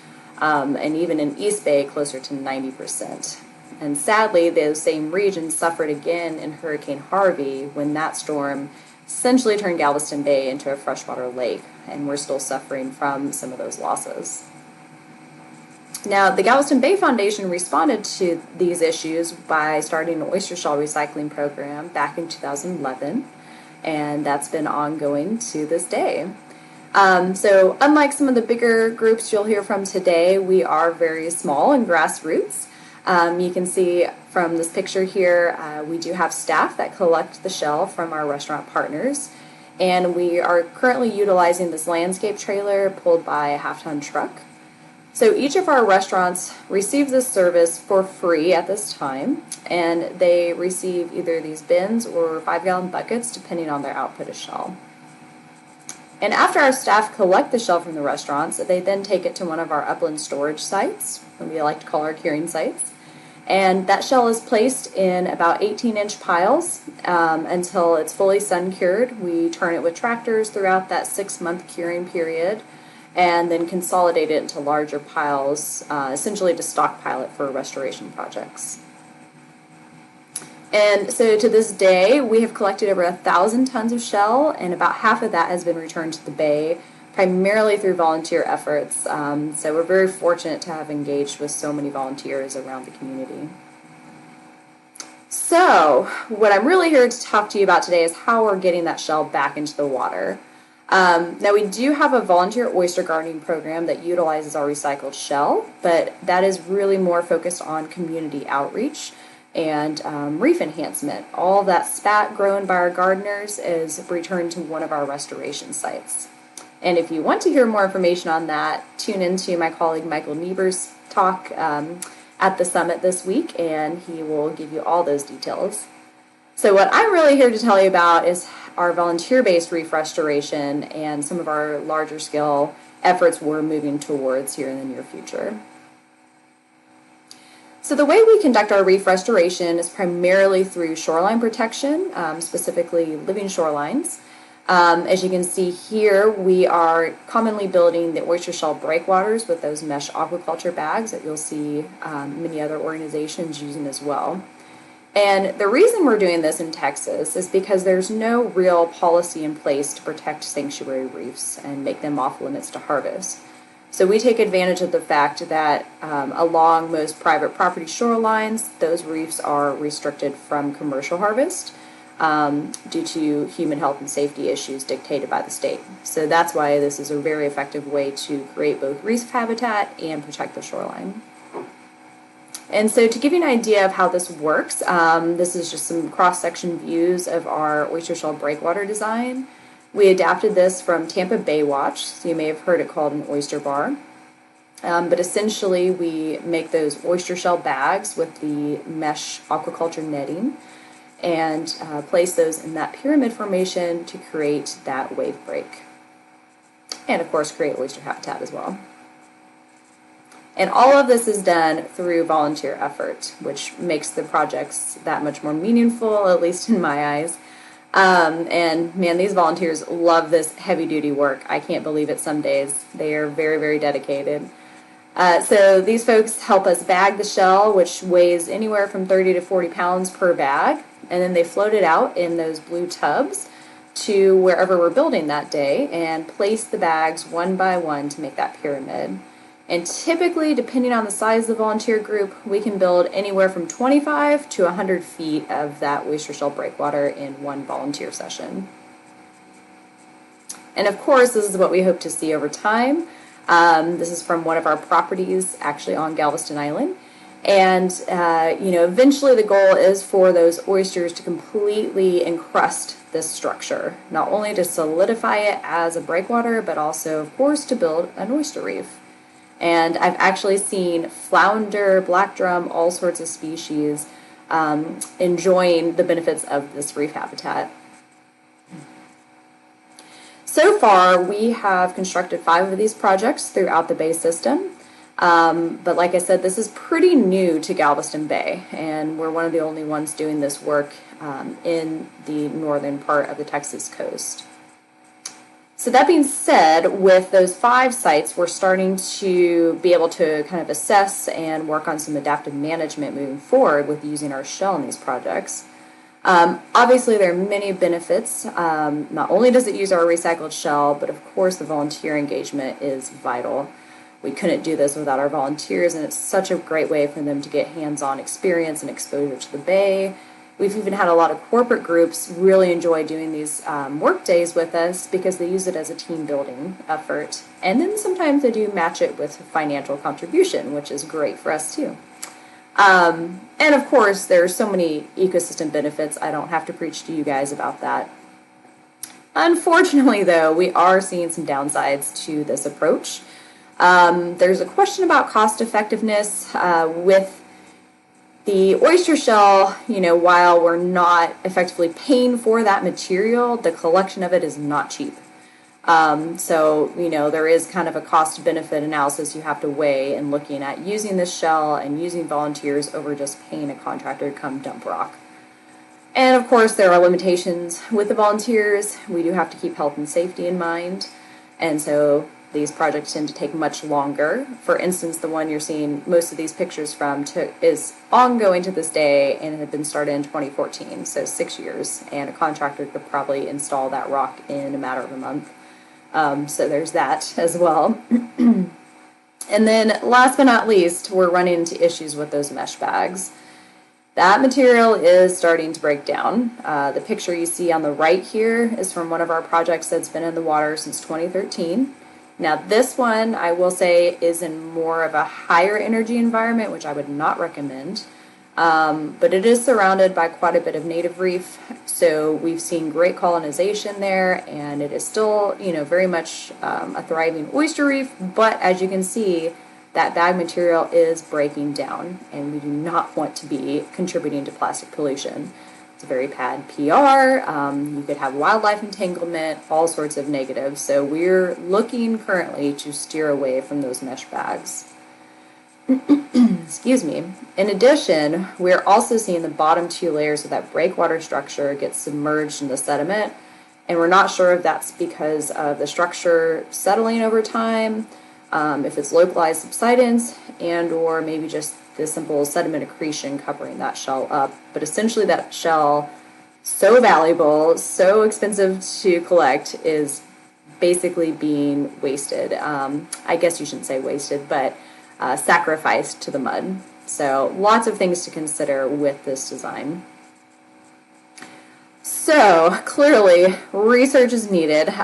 And even in East Bay, closer to 90%. And sadly, those same regions suffered again in Hurricane Harvey when that storm essentially turned Galveston Bay into a freshwater lake, and we're still suffering from some of those losses. Now, the Galveston Bay Foundation responded to these issues by starting an oyster shell recycling program back in 2011, and that's been ongoing to this day. So unlike some of the bigger groups you'll hear from today, we are very small and grassroots. You can see from this picture here, we do have staff that collect the shell from our restaurant partners, and we are currently utilizing this landscape trailer pulled by a half-ton truck. So each of our restaurants receives this service for free at this time, and they receive either these bins or 5-gallon buckets depending on their output of shell. And after our staff collect the shell from the restaurants, they then take it to one of our upland storage sites, what we like to call our curing sites. And that shell is placed in about 18-inch piles until it's fully sun-cured. We turn it with tractors throughout that 6-month curing period and then consolidate it into larger piles, essentially to stockpile it for restoration projects. And so to this day, we have collected over 1,000 tons of shell, and about half of that has been returned to the bay, primarily through volunteer efforts. So we're very fortunate to have engaged with so many volunteers around the community. So what I'm really here to talk to you about today is how we're getting that shell back into the water. Now we do have a volunteer oyster gardening program that utilizes our recycled shell, but that is really more focused on community outreach and reef enhancement. All that spat grown by our gardeners is returned to one of our restoration sites. And if you want to hear more information on that, tune into my colleague Michael Niebuhr's talk at the summit this week, and he will give you all those details. So what I'm really here to tell you about is our volunteer-based reef restoration and some of our larger scale efforts we're moving towards here in the near future. So the way we conduct our reef restoration is primarily through shoreline protection, specifically living shorelines. As you can see here, we are commonly building the oyster shell breakwaters with those mesh aquaculture bags that you'll see many other organizations using as well. And the reason we're doing this in Texas is because there's no real policy in place to protect sanctuary reefs and make them off limits to harvest. So we take advantage of the fact that along most private property shorelines, those reefs are restricted from commercial harvest due to human health and safety issues dictated by the state. So that's why this is a very effective way to create both reef habitat and protect the shoreline. And so to give you an idea of how this works, this is just some cross-section views of our oyster shell breakwater design. We adapted this from Tampa Bay Watch, so you may have heard it called an oyster bar. But essentially we make those oyster shell bags with the mesh aquaculture netting and place those in that pyramid formation to create that wave break. And of course create oyster habitat as well. And all of this is done through volunteer effort, which makes the projects that much more meaningful, at least in my eyes. And man, these volunteers love this heavy-duty work. I can't believe it some days. They are very, very dedicated. So these folks help us bag the shell, which weighs anywhere from 30 to 40 pounds per bag, and then they float it out in those blue tubs to wherever we're building that day and place the bags one by one to make that pyramid. And typically, depending on the size of the volunteer group, we can build anywhere from 25 to 100 feet of that oyster shell breakwater in one volunteer session. And of course, this is what we hope to see over time. This is from one of our properties actually on Galveston Island. And, eventually the goal is for those oysters to completely encrust this structure, not only to solidify it as a breakwater, but also, of course, to build an oyster reef. And I've actually seen flounder, black drum, all sorts of species enjoying the benefits of this reef habitat. So far, we have constructed 5 of these projects throughout the Bay system. But like I said, this is pretty new to Galveston Bay, and we're one of the only ones doing this work in the northern part of the Texas coast. So that being said, with those 5 sites, we're starting to be able to kind of assess and work on some adaptive management moving forward with using our shell in these projects. Obviously, there are many benefits. Not only does it use our recycled shell, but of course the volunteer engagement is vital. We couldn't do this without our volunteers, and it's such a great way for them to get hands-on experience and exposure to the Bay. We've even had a lot of corporate groups really enjoy doing these work days with us because they use it as a team building effort. And then sometimes they do match it with financial contribution, which is great for us too. And of course, there are so many ecosystem benefits. I don't have to preach to you guys about that. Unfortunately, though, we are seeing some downsides to this approach. There's a question about cost effectiveness with the oyster shell. While we're not effectively paying for that material, the collection of it is not cheap. So there is kind of a cost-benefit analysis you have to weigh in looking at using this shell and using volunteers over just paying a contractor to come dump rock. And of course, there are limitations with the volunteers. We do have to keep health and safety in mind, and so these projects tend to take much longer. For instance, the one you're seeing most of these pictures from is ongoing to this day and had been started in 2014, so 6 years, and a contractor could probably install that rock in a matter of a month. So there's that as well. And then last but not least, we're running into issues with those mesh bags. That material is starting to break down. The picture you see on the right here is from one of our projects that's been in the water since 2013. Now this one, I will say, is in more of a higher energy environment, which I would not recommend. But it is surrounded by quite a bit of native reef, so we've seen great colonization there, and it is still, very much a thriving oyster reef. But as you can see, that bag material is breaking down, and we do not want to be contributing to plastic pollution. It's a very bad PR. You could have wildlife entanglement, all sorts of negatives. So we're looking currently to steer away from those mesh bags. Excuse me. In addition, we're also seeing the bottom two layers of that breakwater structure get submerged in the sediment, and we're not sure if that's because of the structure settling over time, if it's localized subsidence, and or maybe just the simple sediment accretion covering that shell up. But essentially that shell, so valuable, so expensive to collect, is basically being wasted. I guess you shouldn't say wasted, but sacrificed to the mud. So lots of things to consider with this design. So clearly research is needed.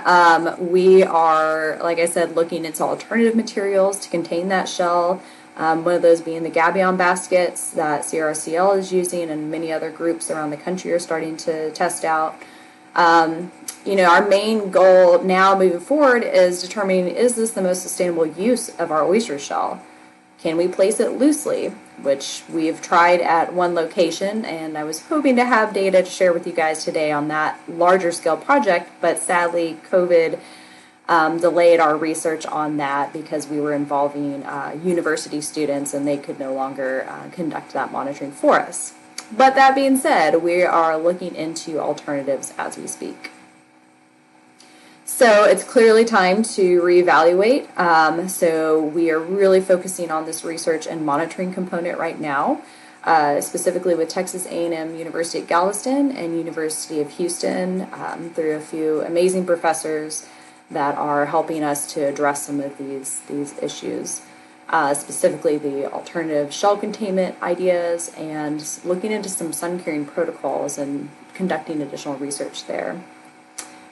We are, like I said, looking into alternative materials to contain that shell. One of those being the gabion baskets that CRCL is using, and many other groups around the country are starting to test out. Our main goal now moving forward is determining, is this the most sustainable use of our oyster shell? Can we place it loosely, which we've tried at one location, and I was hoping to have data to share with you guys today on that larger scale project, but sadly COVID delayed our research on that because we were involving university students and they could no longer conduct that monitoring for us. But that being said, we are looking into alternatives as we speak. So it's clearly time to reevaluate. So we are really focusing on this research and monitoring component right now, specifically with Texas A&M University at Galveston and University of Houston, through a few amazing professors that are helping us to address some of these issues, specifically the alternative shell containment ideas and looking into some sun curing protocols and conducting additional research there.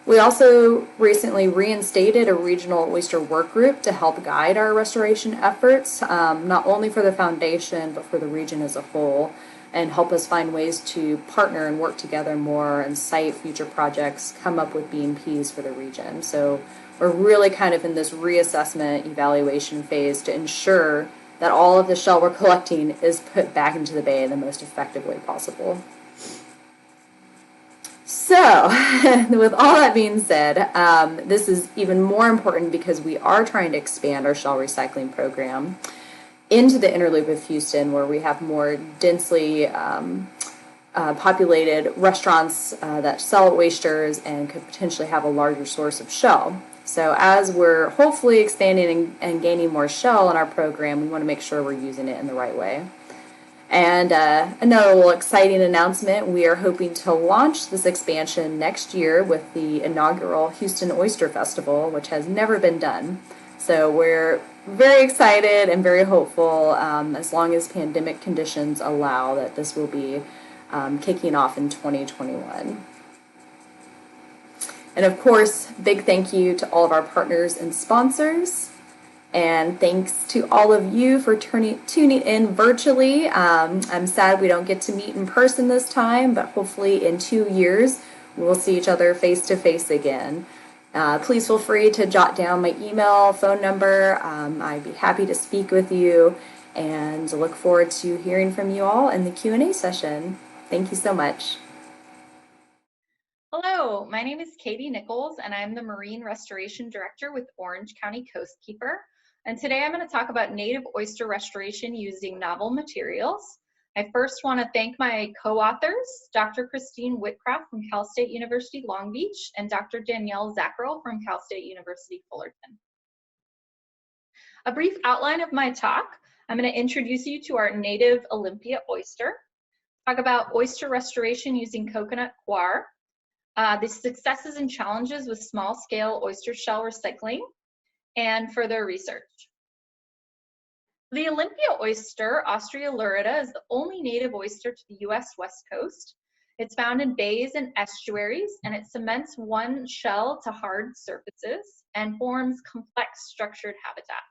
We also recently reinstated a regional oyster work group to help guide our restoration efforts, not only for the foundation, but for the region as a whole, and help us find ways to partner and work together more and cite future projects, come up with B&Ps for the region. So we're really kind of in this reassessment evaluation phase to ensure that all of the shell we're collecting is put back into the bay in the most effective way possible. So, with all that being said, this is even more important because we are trying to expand our shell recycling program into the inner loop of Houston, where we have more densely populated restaurants that sell oysters and could potentially have a larger source of shell. So as we're hopefully expanding and gaining more shell in our program, we want to make sure we're using it in the right way. And another little exciting announcement, we are hoping to launch this expansion next year with the inaugural Houston Oyster Festival, which has never been done. So we're very excited and very hopeful, as long as pandemic conditions allow, that this will be kicking off in 2021. And of course, big thank you to all of our partners and sponsors. And thanks to all of you for tuning in virtually. I'm sad we don't get to meet in person this time, but hopefully in 2 years we'll see each other face to face again. Please feel free to jot down my email, phone number. I'd be happy to speak with you and look forward to hearing from you all in the Q&A session. Thank you so much. Hello, my name is Katie Nichols, and I'm the Marine Restoration Director with Orange County Coastkeeper. And today I'm going to talk about native oyster restoration using novel materials. I first want to thank my co-authors, Dr. Christine Whitcroft from Cal State University Long Beach and Dr. Danielle Zackrell from Cal State University Fullerton. A brief outline of my talk: I'm going to introduce you to our native Olympia oyster, talk about oyster restoration using coconut coir, the successes and challenges with small-scale oyster shell recycling, and further research. The Olympia oyster, Ostrea lurida, is the only native oyster to the U.S. West Coast. It's found in bays and estuaries, and it cements one shell to hard surfaces and forms complex structured habitat.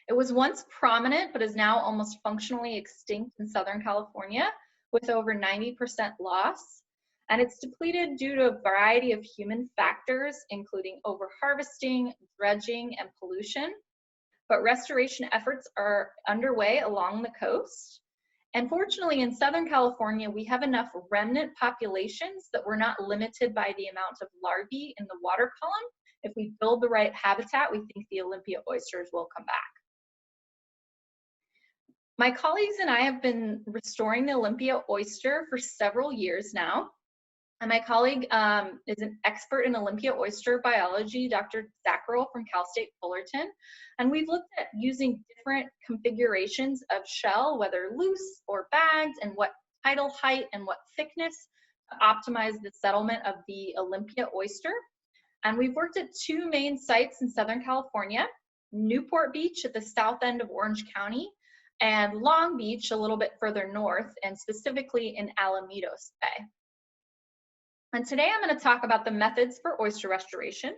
It was once prominent, but is now almost functionally extinct in Southern California with over 90% loss. And it's depleted due to a variety of human factors, including overharvesting, dredging, and pollution. But restoration efforts are underway along the coast. And fortunately, in Southern California, we have enough remnant populations that we're not limited by the amount of larvae in the water column. If we build the right habitat, we think the Olympia oysters will come back. My colleagues and I have been restoring the Olympia oyster for several years now. And my colleague is an expert in Olympia oyster biology, Dr. Zackrell from Cal State Fullerton. And we've looked at using different configurations of shell, whether loose or bagged, and what tidal height and what thickness to optimize the settlement of the Olympia oyster. And we've worked at two main sites in Southern California, Newport Beach at the south end of Orange County, and Long Beach a little bit further north, and specifically in Alamitos Bay. And today I'm going to talk about the methods for oyster restoration.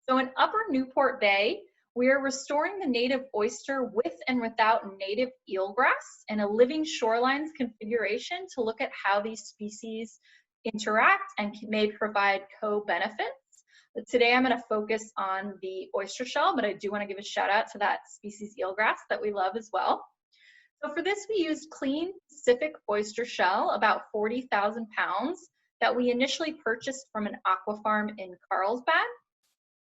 So in Upper Newport Bay, we are restoring the native oyster with and without native eelgrass in a living shorelines configuration to look at how these species interact and may provide co-benefits. But today I'm going to focus on the oyster shell, but I do want to give a shout out to that species eelgrass that we love as well. So for this, we used clean Pacific oyster shell, about 40,000 pounds, that we initially purchased from an aqua farm in Carlsbad.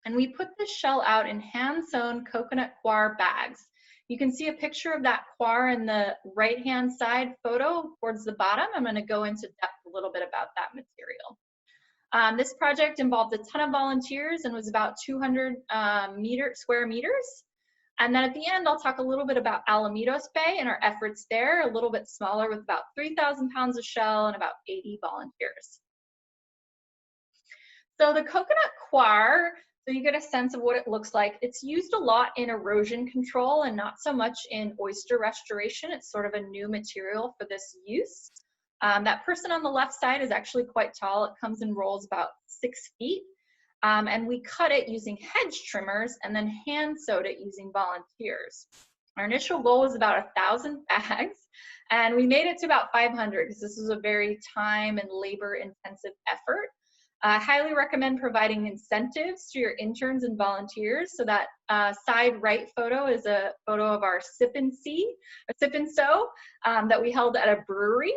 And we put this shell out in hand-sewn coconut coir bags. You can see a picture of that coir in the right-hand side photo towards the bottom. I'm going to go into depth a little bit about that material. This project involved a ton of volunteers and was about 200 square meters. And then at the end, I'll talk a little bit about Alamitos Bay and our efforts there, a little bit smaller with about 3,000 pounds of shell and about 80 volunteers. So the coconut coir, so you get a sense of what it looks like. It's used a lot in erosion control and not so much in oyster restoration. It's sort of a new material for this use. That person on the left side is actually quite tall. It comes in rolls about 6 feet. And we cut it using hedge trimmers and then hand sewed it using volunteers. Our initial goal was about 1,000 bags, and we made it to about 500 because this was a very time and labor intensive effort. I highly recommend providing incentives to your interns and volunteers. So that side right photo is a photo of our sip and sew that we held at a brewery.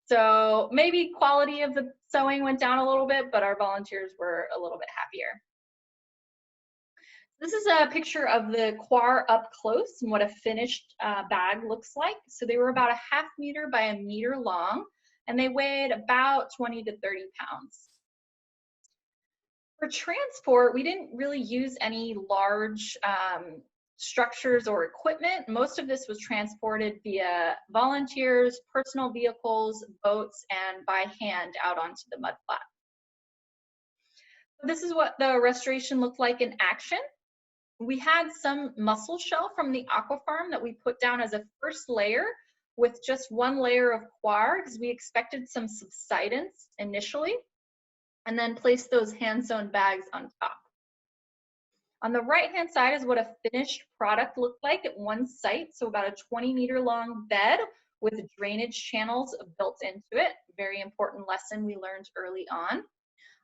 So maybe quality of the sewing went down a little bit, but our volunteers were a little bit happier. This is a picture of the coir up close and what a finished bag looks like. So they were about 1/2 meter by 1 meter long, and they weighed about 20 to 30 pounds. For transport, we didn't really use any large structures or equipment. Most of this was transported via volunteers, personal vehicles, boats, and by hand out onto the mudflat. So this is what the restoration looked like in action. We had some mussel shell from the aqua farm that we put down as a first layer with just 1 layer of coir because we expected some subsidence initially, and then placed those hand-sewn bags on top. On the right-hand side is what a finished product looked like at one site, so about a 20-meter-long bed with drainage channels built into it. Very important lesson we learned early on.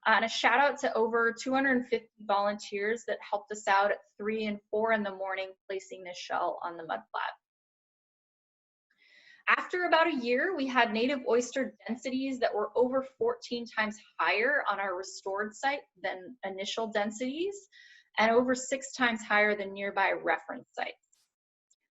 And a shout out to over 250 volunteers that helped us out at 3 and 4 in the morning placing this shell on the mudflat. After about a year, we had native oyster densities that were over 14 times higher on our restored site than initial densities, and over 6 times higher than nearby reference sites.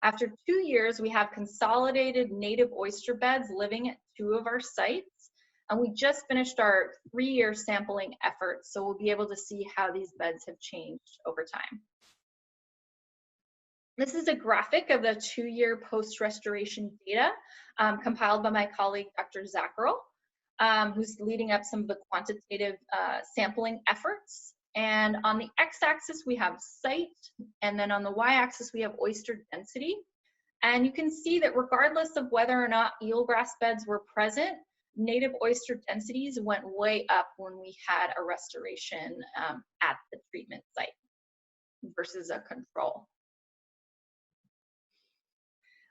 After 2 years, we have consolidated native oyster beds living at 2 of our sites, and we just finished our 3-year sampling effort, so we'll be able to see how these beds have changed over time. This is a graphic of the 2-year post-restoration data compiled by my colleague, Dr. Zackrell, who's leading up some of the quantitative sampling efforts. And on the x-axis, we have site, and then on the y-axis, we have oyster density. And you can see that regardless of whether or not eelgrass beds were present, native oyster densities went way up when we had a restoration at the treatment site versus a control.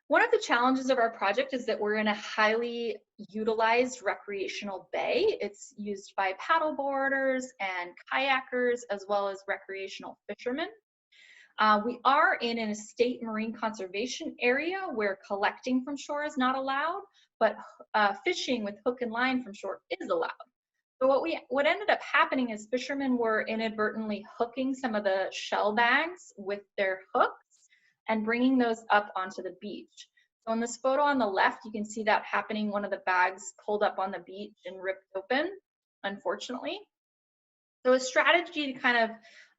One of the challenges of our project is that we're in a highly utilized recreational bay. It's used by paddleboarders and kayakers, as well as recreational fishermen. We are in a state marine conservation area where collecting from shore is not allowed, but fishing with hook and line from shore is allowed. So what ended up happening is fishermen were inadvertently hooking some of the shell bags with their hooks and bringing those up onto the beach. So in this photo on the left, you can see that happening. One of the bags pulled up on the beach and ripped open, unfortunately. So a strategy to kind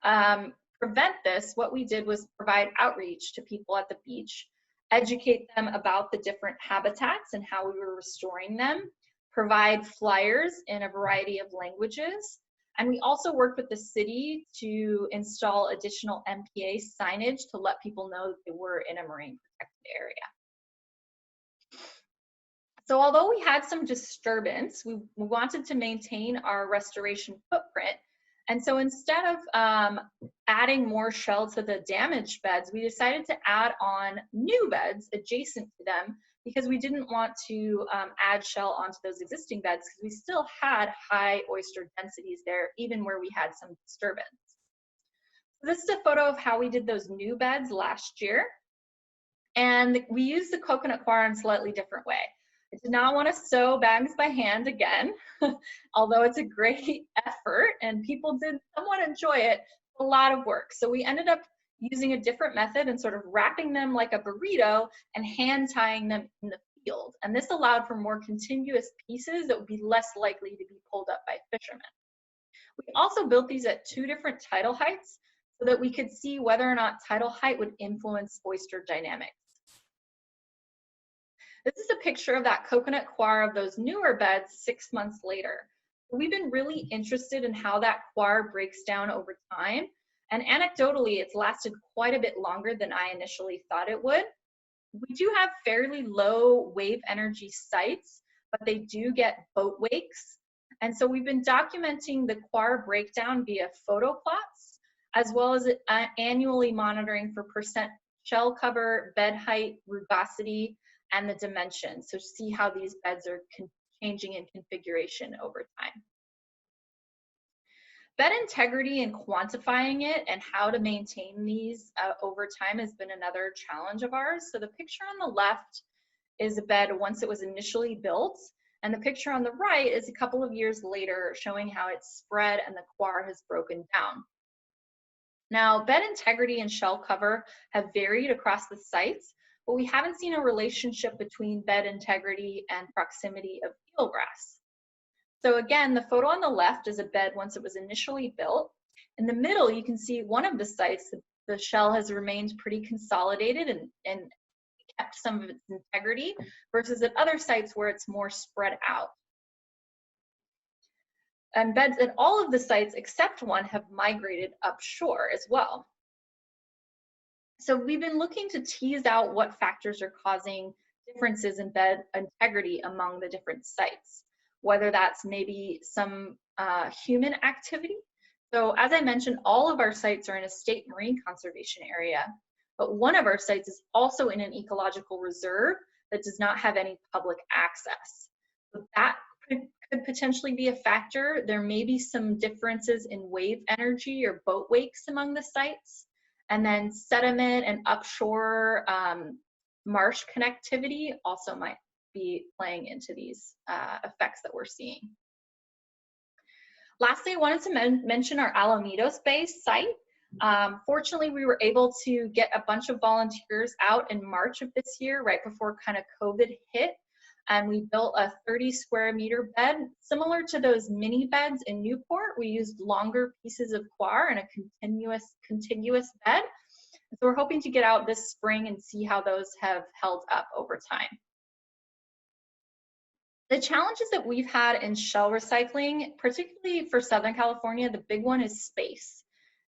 of prevent this, what we did was provide outreach to people at the beach, educate them about the different habitats and how we were restoring them, provide flyers in a variety of languages. And we also worked with the city to install additional MPA signage to let people know that they were in a marine protected area. So although we had some disturbance, we wanted to maintain our restoration footprint. And so instead of adding more shell to the damaged beds, we decided to add on new beds adjacent to them because we didn't want to add shell onto those existing beds because we still had high oyster densities there, even where we had some disturbance. So this is a photo of how we did those new beds last year. And we used the coconut coir in a slightly different way. I did not want to sew bags by hand again, although it's a great effort and people did somewhat enjoy it, a lot of work. So we ended up using a different method and sort of wrapping them like a burrito and hand tying them in the field. And this allowed for more continuous pieces that would be less likely to be pulled up by fishermen. We also built these at 2 different tidal heights so that we could see whether or not tidal height would influence oyster dynamics. This is a picture of that coconut coir of those newer beds 6 months later. We've been really interested in how that coir breaks down over time. And anecdotally, it's lasted quite a bit longer than I initially thought it would. We do have fairly low wave energy sites, but they do get boat wakes. And so we've been documenting the coir breakdown via photo plots, as well as annually monitoring for percent shell cover, bed height, rugosity, and the dimensions. So see how these beds are changing in configuration over time. Bed integrity and quantifying it and how to maintain these over time has been another challenge of ours. So the picture on the left is a bed once it was initially built, and the picture on the right is a couple of years later showing how it's spread and the coir has broken down. Now, bed integrity and shell cover have varied across the sites, but we haven't seen a relationship between bed integrity and proximity of eelgrass. So again, the photo on the left is a bed once it was initially built. In the middle, you can see one of the sites, the shell has remained pretty consolidated and kept some of its integrity, versus at other sites where it's more spread out. And beds at all of the sites except one have migrated upshore as well. So we've been looking to tease out what factors are causing differences in bed integrity among the different sites, whether that's maybe some human activity. So as I mentioned, all of our sites are in a state marine conservation area, but one of our sites is also in an ecological reserve that does not have any public access. So that could potentially be a factor. There may be some differences in wave energy or boat wakes among the sites. And then sediment and upshore marsh connectivity also might be playing into these effects that we're seeing. Lastly, I wanted to mention our Alamitos Space site. Fortunately, we were able to get a bunch of volunteers out in March of this year, right before kind of COVID hit. And we built a 30 square meter bed, similar to those mini beds in Newport. We used longer pieces of coir and a contiguous bed. So we're hoping to get out this spring and see how those have held up over time. The challenges that we've had in shell recycling, particularly for Southern California, the big one is space.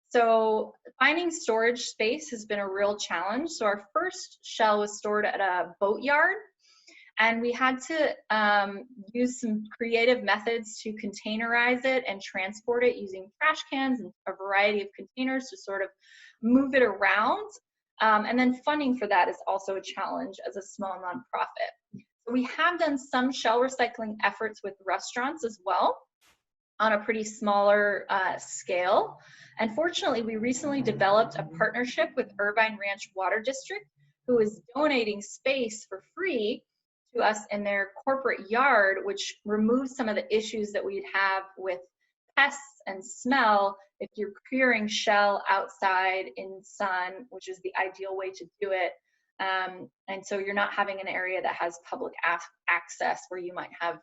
So finding storage space has been a real challenge. So our first shell was stored at a boatyard, and we had to use some creative methods to containerize it and transport it using trash cans and a variety of containers to sort of move it around. And then funding for that is also a challenge as a small nonprofit. So we have done some shell recycling efforts with restaurants as well on a pretty smaller scale. And fortunately, we recently developed a partnership with Irvine Ranch Water District, who is donating space for free to us in their corporate yard, which removes some of the issues that we'd have with pests and smell if you're curing shell outside in sun, which is the ideal way to do it. And so you're not having an area that has public access where you might have,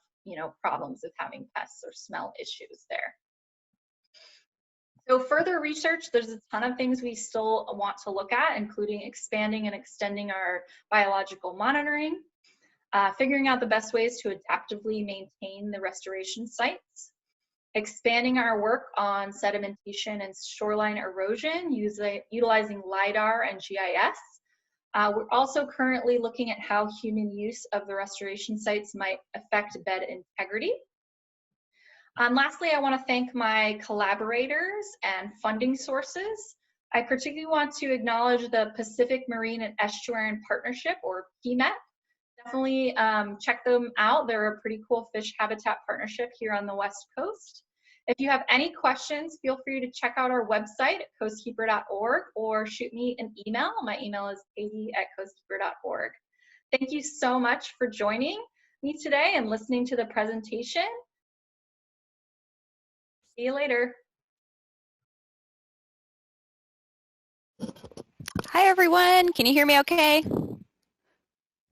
problems with having pests or smell issues there. So further research, there's a ton of things we still want to look at, including expanding and extending our biological monitoring, figuring out the best ways to adaptively maintain the restoration sites, expanding our work on sedimentation and shoreline erosion utilizing LIDAR and GIS. We're also currently looking at how human use of the restoration sites might affect bed integrity. Lastly, I want to thank my collaborators and funding sources. I particularly want to acknowledge the Pacific Marine and Estuarine Partnership, or PMET. Definitely check them out. They're a pretty cool fish habitat partnership here on the West Coast. If you have any questions, feel free to check out our website at coastkeeper.org or shoot me an email. My email is katie@coastkeeper.org. Thank you so much for joining me today and listening to the presentation. See you later. Hi, everyone. Can you hear me okay?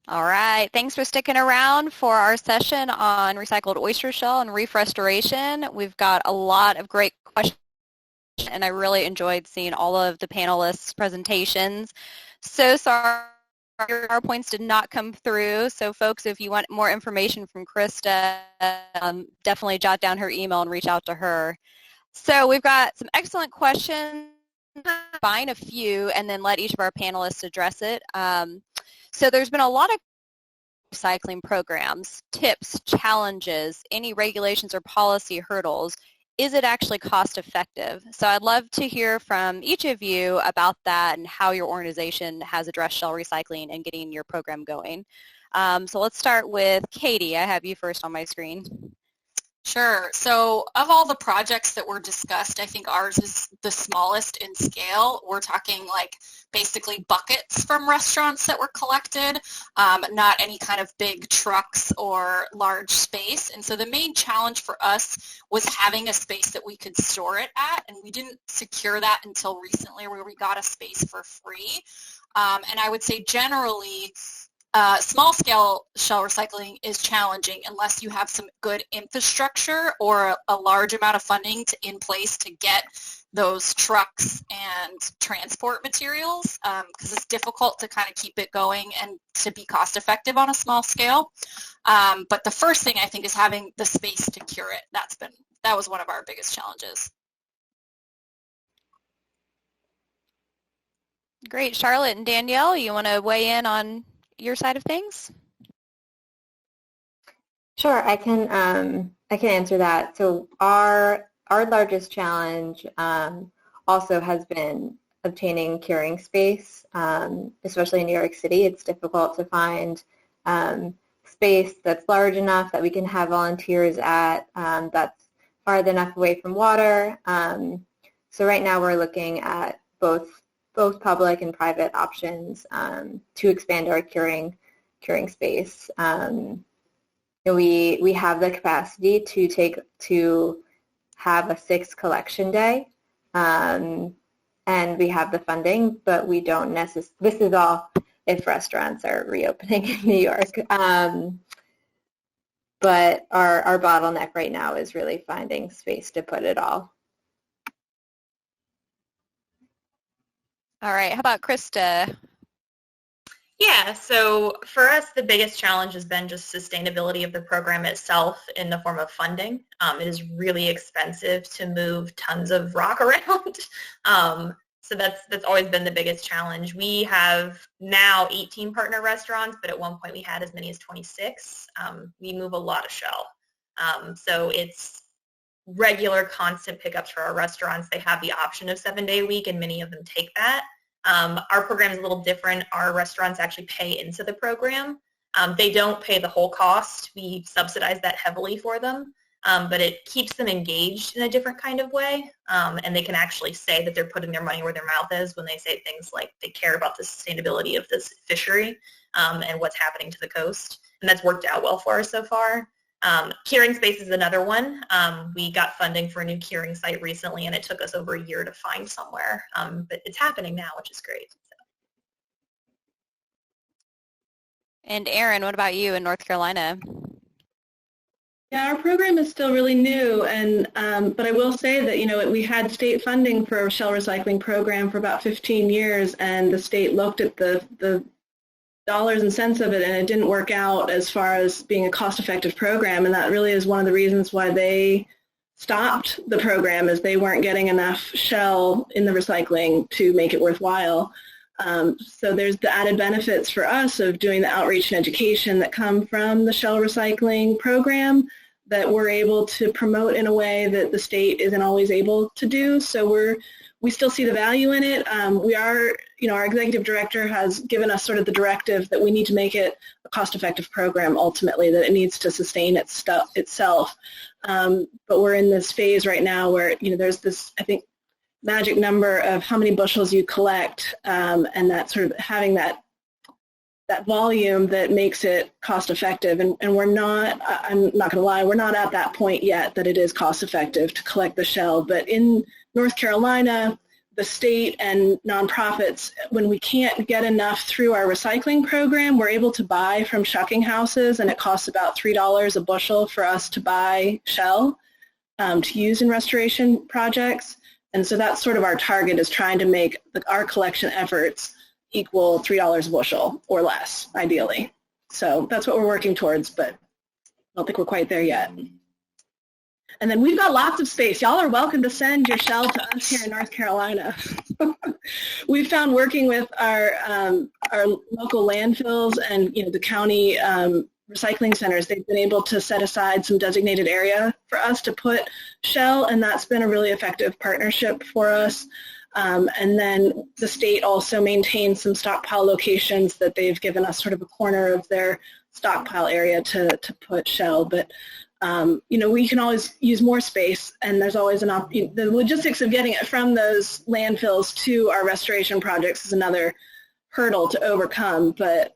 All right. Thanks for sticking around for our session on recycled oyster shell and reef restoration. We've got a lot of great questions, and I really enjoyed seeing all of the panelists' presentations. So sorry your PowerPoints did not come through. So folks, if you want more information from Krista, definitely jot down her email and reach out to her. So we've got some excellent questions. Combine a few and then let each of our panelists address it. So there's been a lot of recycling programs, tips, challenges, any regulations or policy hurdles. Is it actually cost effective? So I'd love to hear from each of you about that and how your organization has addressed shell recycling and getting your program going. So let's start with Katie. I have you first on my screen. Sure. So of all the projects that were discussed, I think ours is the smallest in scale. We're talking like basically buckets from restaurants that were collected, not any kind of big trucks or large space. And so the main challenge for us was having a space that we could store it at, and we didn't secure that until recently where we got a space for free. And I would say generally, small-scale shell recycling is challenging unless you have some good infrastructure or a large amount of funding in place to get those trucks and transport materials, because it's difficult to kind of keep it going and to be cost-effective on a small scale. But the first thing I think is having the space to cure it. That was one of our biggest challenges. Great. Charlotte and Danielle, you want to weigh in on your side of things? Sure, I can answer that. So our largest challenge also has been obtaining curing space, especially in New York City. It's difficult to find space that's large enough that we can have volunteers at, that's far enough away from water. So right now we're looking at both public and private options to expand our curing space. We have the capacity to have a 6 collection day, and we have the funding, but we don't necessarily. This is all if restaurants are reopening in New York. But our bottleneck right now is really finding space to put it all. All right. How about Krista? Yeah, so for us, the biggest challenge has been just sustainability of the program itself in the form of funding. It is really expensive to move tons of rock around. So that's always been the biggest challenge. We have now 18 partner restaurants, but at one point we had as many as 26. We move a lot of shell. So it's regular constant pickups for our restaurants. They have the option of 7-day a week, and many of them take that. Our program is a little different. Our restaurants actually pay into the program. They don't pay the whole cost. We subsidize that heavily for them, but it keeps them engaged in a different kind of way, and they can actually say that they're putting their money where their mouth is when they say things like they care about the sustainability of this fishery and what's happening to the coast, and that's worked out well for us so far. Curing space is another one. We got funding for a new curing site recently, and it took us over a year to find somewhere, but it's happening now, which is great. So. And Erin, what about you in North Carolina? Yeah, our program is still really new, and but I will say that we had state funding for a shell recycling program for about 15 years, and the state looked at the dollars and cents of it, and it didn't work out as far as being a cost-effective program, and that really is one of the reasons why they stopped the program, is they weren't getting enough shell in the recycling to make it worthwhile. So there's the added benefits for us of doing the outreach and education that come from the shell recycling program that we're able to promote in a way that the state isn't always able to do. So we still see the value in it. We are, our executive director has given us sort of the directive that we need to make it a cost-effective program ultimately, that it needs to sustain itself. But we're in this phase right now where, there's this, I think, magic number of how many bushels you collect, and that sort of having that volume that makes it cost effective. And we're not, I'm not going to lie, we're not at that point yet that it is cost effective to collect the shell. But in North Carolina, the state and nonprofits, when we can't get enough through our recycling program, we're able to buy from shucking houses, and it costs about $3 a bushel for us to buy shell to use in restoration projects. And so that's sort of our target, is trying to make our collection efforts equal $3 a bushel or less, ideally. So that's what we're working towards, but I don't think we're quite there yet. And then we've got lots of space. Y'all are welcome to send your shell to us here in North Carolina. We've found working with our local landfills and the county recycling centers, they've been able to set aside some designated area for us to put shell, and that's been a really effective partnership for us. And then the state also maintains some stockpile locations that they've given us sort of a corner of their stockpile area to put shell. But we can always use more space, and there's always the logistics of getting it from those landfills to our restoration projects is another hurdle to overcome. But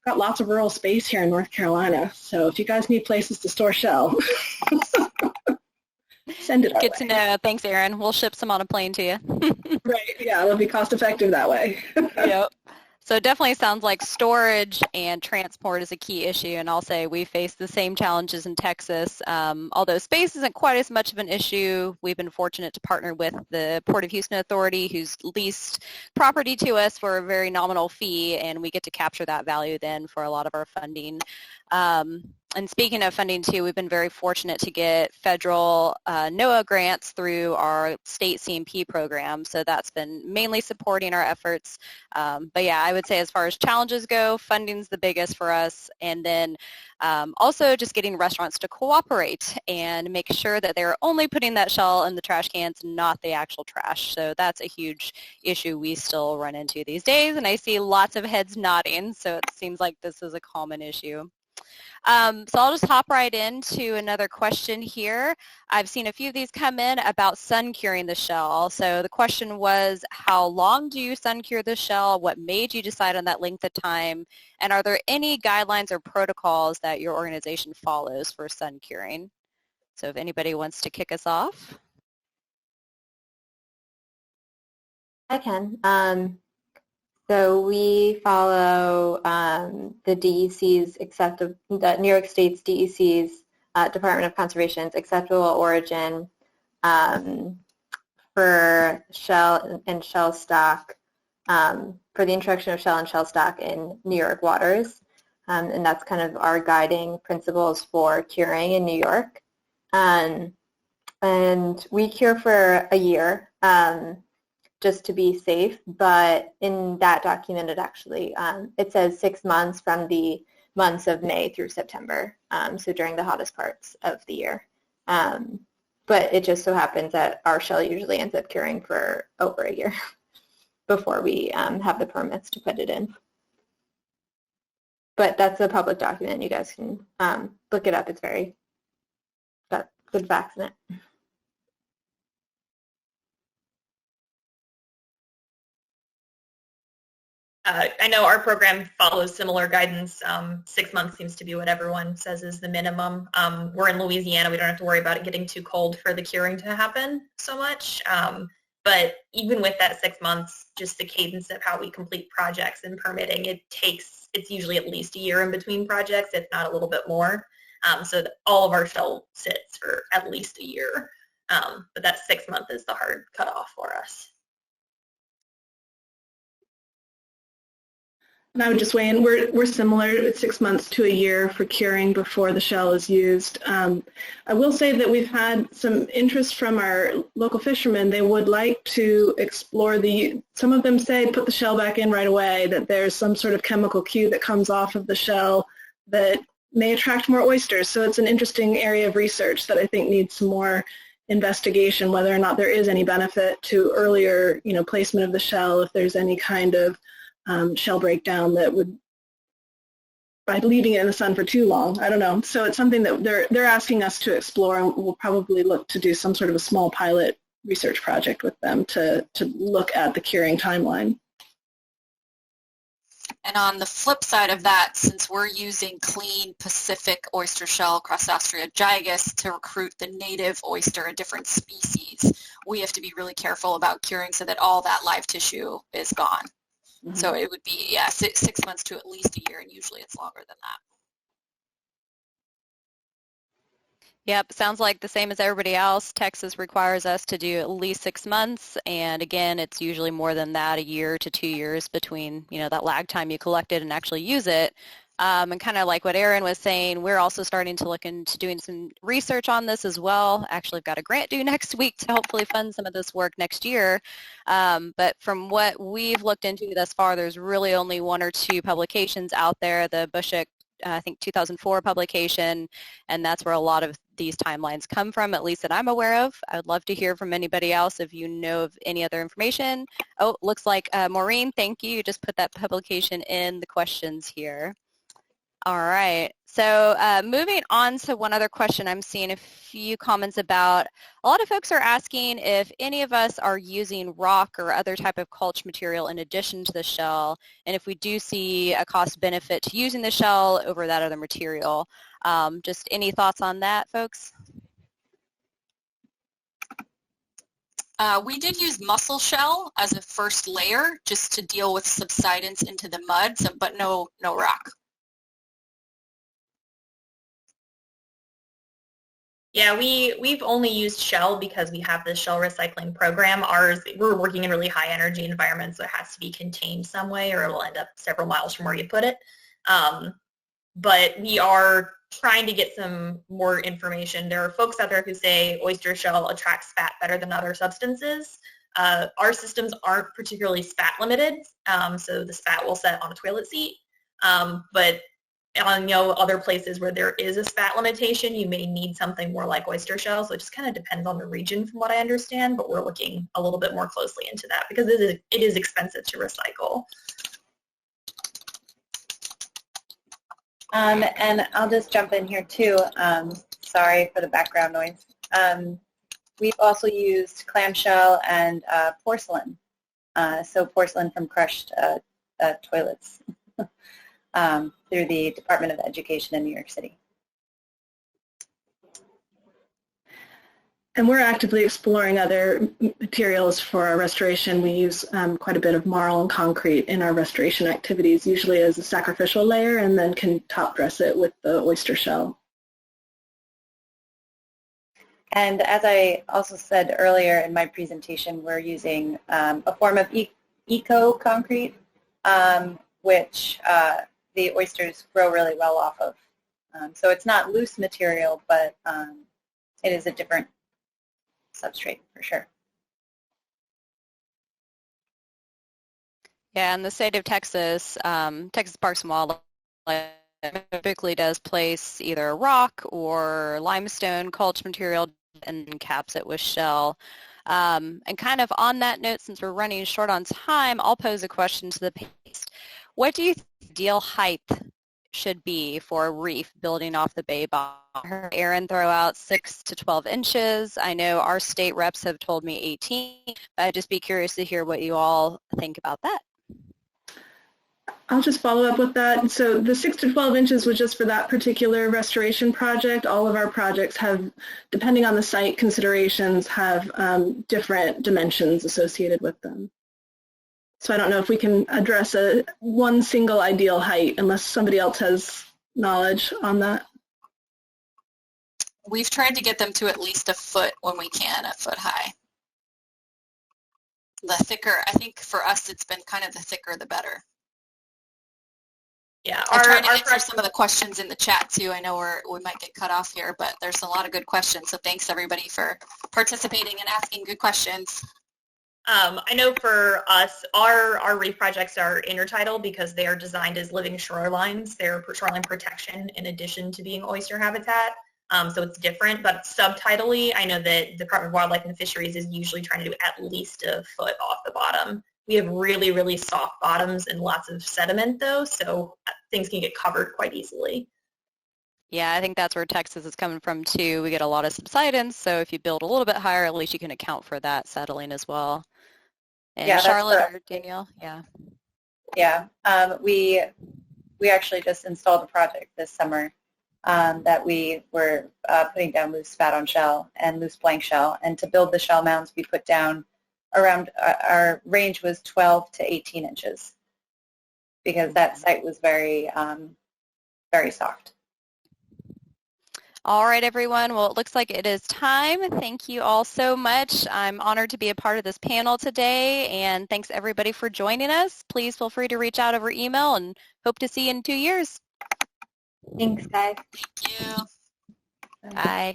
got lots of rural space here in North Carolina, so if you guys need places to store shell, send it our way. Good to know. Thanks, Erin. We'll ship some on a plane to you. Right, yeah, it'll be cost effective that way. Yep. So it definitely sounds like storage and transport is a key issue, and I'll say we face the same challenges in Texas. Although space isn't quite as much of an issue, we've been fortunate to partner with the Port of Houston Authority, who's leased property to us for a very nominal fee, and we get to capture that value then for a lot of our funding. And speaking of funding too, we've been very fortunate to get federal NOAA grants through our state CMP program, so that's been mainly supporting our efforts. But yeah, I would say as far as challenges go, funding's the biggest for us, and then also just getting restaurants to cooperate and make sure that they're only putting that shell in the trash cans, not the actual trash. So that's a huge issue we still run into these days, and I see lots of heads nodding, so it seems like this is a common issue. So I'll just hop right into another question here. I've seen a few of these come in about sun curing the shell. So the question was, how long do you sun cure the shell? What made you decide on that length of time? And are there any guidelines or protocols that your organization follows for sun curing? So if anybody wants to kick us off. I can. So we follow the DEC's the New York State's DEC's Department of Conservation's acceptable origin for shell and shell stock, for the introduction of shell and shell stock in New York waters. And that's kind of our guiding principles for curing in New York. And we cure for a year. Just to be safe, but in that document it actually, it says 6 months from the months of May through September, so during the hottest parts of the year. But it just so happens that our shell usually ends up curing for over a year. before we have the permits to put it in. But that's a public document. You guys can look it up. It's got good facts in it. I know our program follows similar guidance. 6 months seems to be what everyone says is the minimum. We're in Louisiana. We don't have to worry about it getting too cold for the curing to happen so much. But even with that 6 months, just the cadence of how we complete projects and permitting, it's usually at least a year in between projects, if not a little bit more. So that all of our shell sits for at least a year. But that 6 month is the hard cutoff for us. And I would just weigh in, we're similar, it's 6 months to a year for curing before the shell is used. I will say that we've had some interest from our local fishermen. They would like to explore some of them say put the shell back in right away, that there's some sort of chemical cue that comes off of the shell that may attract more oysters. So it's an interesting area of research that I think needs some more investigation, whether or not there is any benefit to earlier, placement of the shell, if there's any kind of shell breakdown that would, by leaving it in the sun for too long, I don't know. So it's something that they're asking us to explore, and we'll probably look to do some sort of a small pilot research project with them to look at the curing timeline. And on the flip side of that, since we're using clean Pacific oyster shell, Crassostrea gigas, to recruit the native oyster, a different species, we have to be really careful about curing so that all that live tissue is gone. Mm-hmm. So it would be, 6 months to at least a year, and usually it's longer than that. Yep, sounds like the same as everybody else. Texas requires us to do at least 6 months, and again, it's usually more than that, a year to 2 years between, that lag time you collect it and actually use it. And kind of like what Erin was saying, we're also starting to look into doing some research on this as well. Actually, I've got a grant due next week to hopefully fund some of this work next year. But from what we've looked into thus far, there's really only 1 or 2 publications out there. The Bushwick, I think 2004 publication, and that's where a lot of these timelines come from, at least that I'm aware of. I would love to hear from anybody else if you know of any other information. Oh, looks like Maureen, thank you. You just put that publication in the questions here. All right, so moving on to one other question, I'm seeing a few comments about, a lot of folks are asking if any of us are using rock or other type of culture material in addition to the shell, and if we do see a cost benefit to using the shell over that other material. Just any thoughts on that, folks? We did use mussel shell as a first layer just to deal with subsidence into the mud, but no rock. Yeah, we've only used shell because we have this shell recycling program. We're working in really high energy environments, so it has to be contained some way or it'll end up several miles from where you put it. But we are trying to get some more information. There are folks out there who say oyster shell attracts fat better than other substances. Our systems aren't particularly spat limited, so the spat will set on a toilet seat. But on other places where there is a spat limitation, you may need something more like oyster shell. So it just kind of depends on the region, from what I understand. But we're looking a little bit more closely into that because it is expensive to recycle. And I'll just jump in here too. Sorry for the background noise. We've also used clamshell and porcelain. So porcelain from crushed toilets. Through the Department of Education in New York City. And we're actively exploring other materials for our restoration. We use quite a bit of marl and concrete in our restoration activities, usually as a sacrificial layer, and then can top dress it with the oyster shell. And as I also said earlier in my presentation, we're using a form of eco-concrete, which the oysters grow really well off of. So it's not loose material, but it is a different substrate for sure. Yeah, in the state of Texas, Texas Parks and Wildlife typically does place either rock or limestone culture material and caps it with shell. And kind of on that note, since we're running short on time, I'll pose a question to the panelists. What do you think the ideal height should be for a reef building off the bay bottom? I heard Aaron throw out 6 to 12 inches. I know our state reps have told me 18, but I'd just be curious to hear what you all think about that. I'll just follow up with that. So the 6 to 12 inches was just for that particular restoration project. All of our projects have, depending on the site considerations, have different dimensions associated with them. So I don't know if we can address one single ideal height unless somebody else has knowledge on that. We've tried to get them to at least a foot when we can, a foot high. The thicker, I think for us, it's been kind of the thicker the better. Yeah, I tried to answer some of the questions in the chat too. I know we might get cut off here, but there's a lot of good questions. So thanks everybody for participating and asking good questions. I know for us, our reef projects are intertidal because they are designed as living shorelines. They're shoreline protection in addition to being oyster habitat. So it's different, but subtidally, I know that the Department of Wildlife and Fisheries is usually trying to do at least a foot off the bottom. We have really, really soft bottoms and lots of sediment though, so things can get covered quite easily. Yeah, I think that's where Texas is coming from too. We get a lot of subsidence, so if you build a little bit higher, at least you can account for that settling as well. And Yeah, Charlotte or Danielle, yeah. Yeah, we actually just installed a project this summer that we were putting down loose spat-on shell and loose blank shell, and to build the shell mounds, we put down around our range was 12 to 18 inches because that site was very, very soft. All right, everyone. Well, it looks like it is time. Thank you all so much. I'm honored to be a part of this panel today, and thanks everybody for joining us. Please feel free to reach out over email and hope to see you in 2 years. Thanks, guys. Thank you. Bye.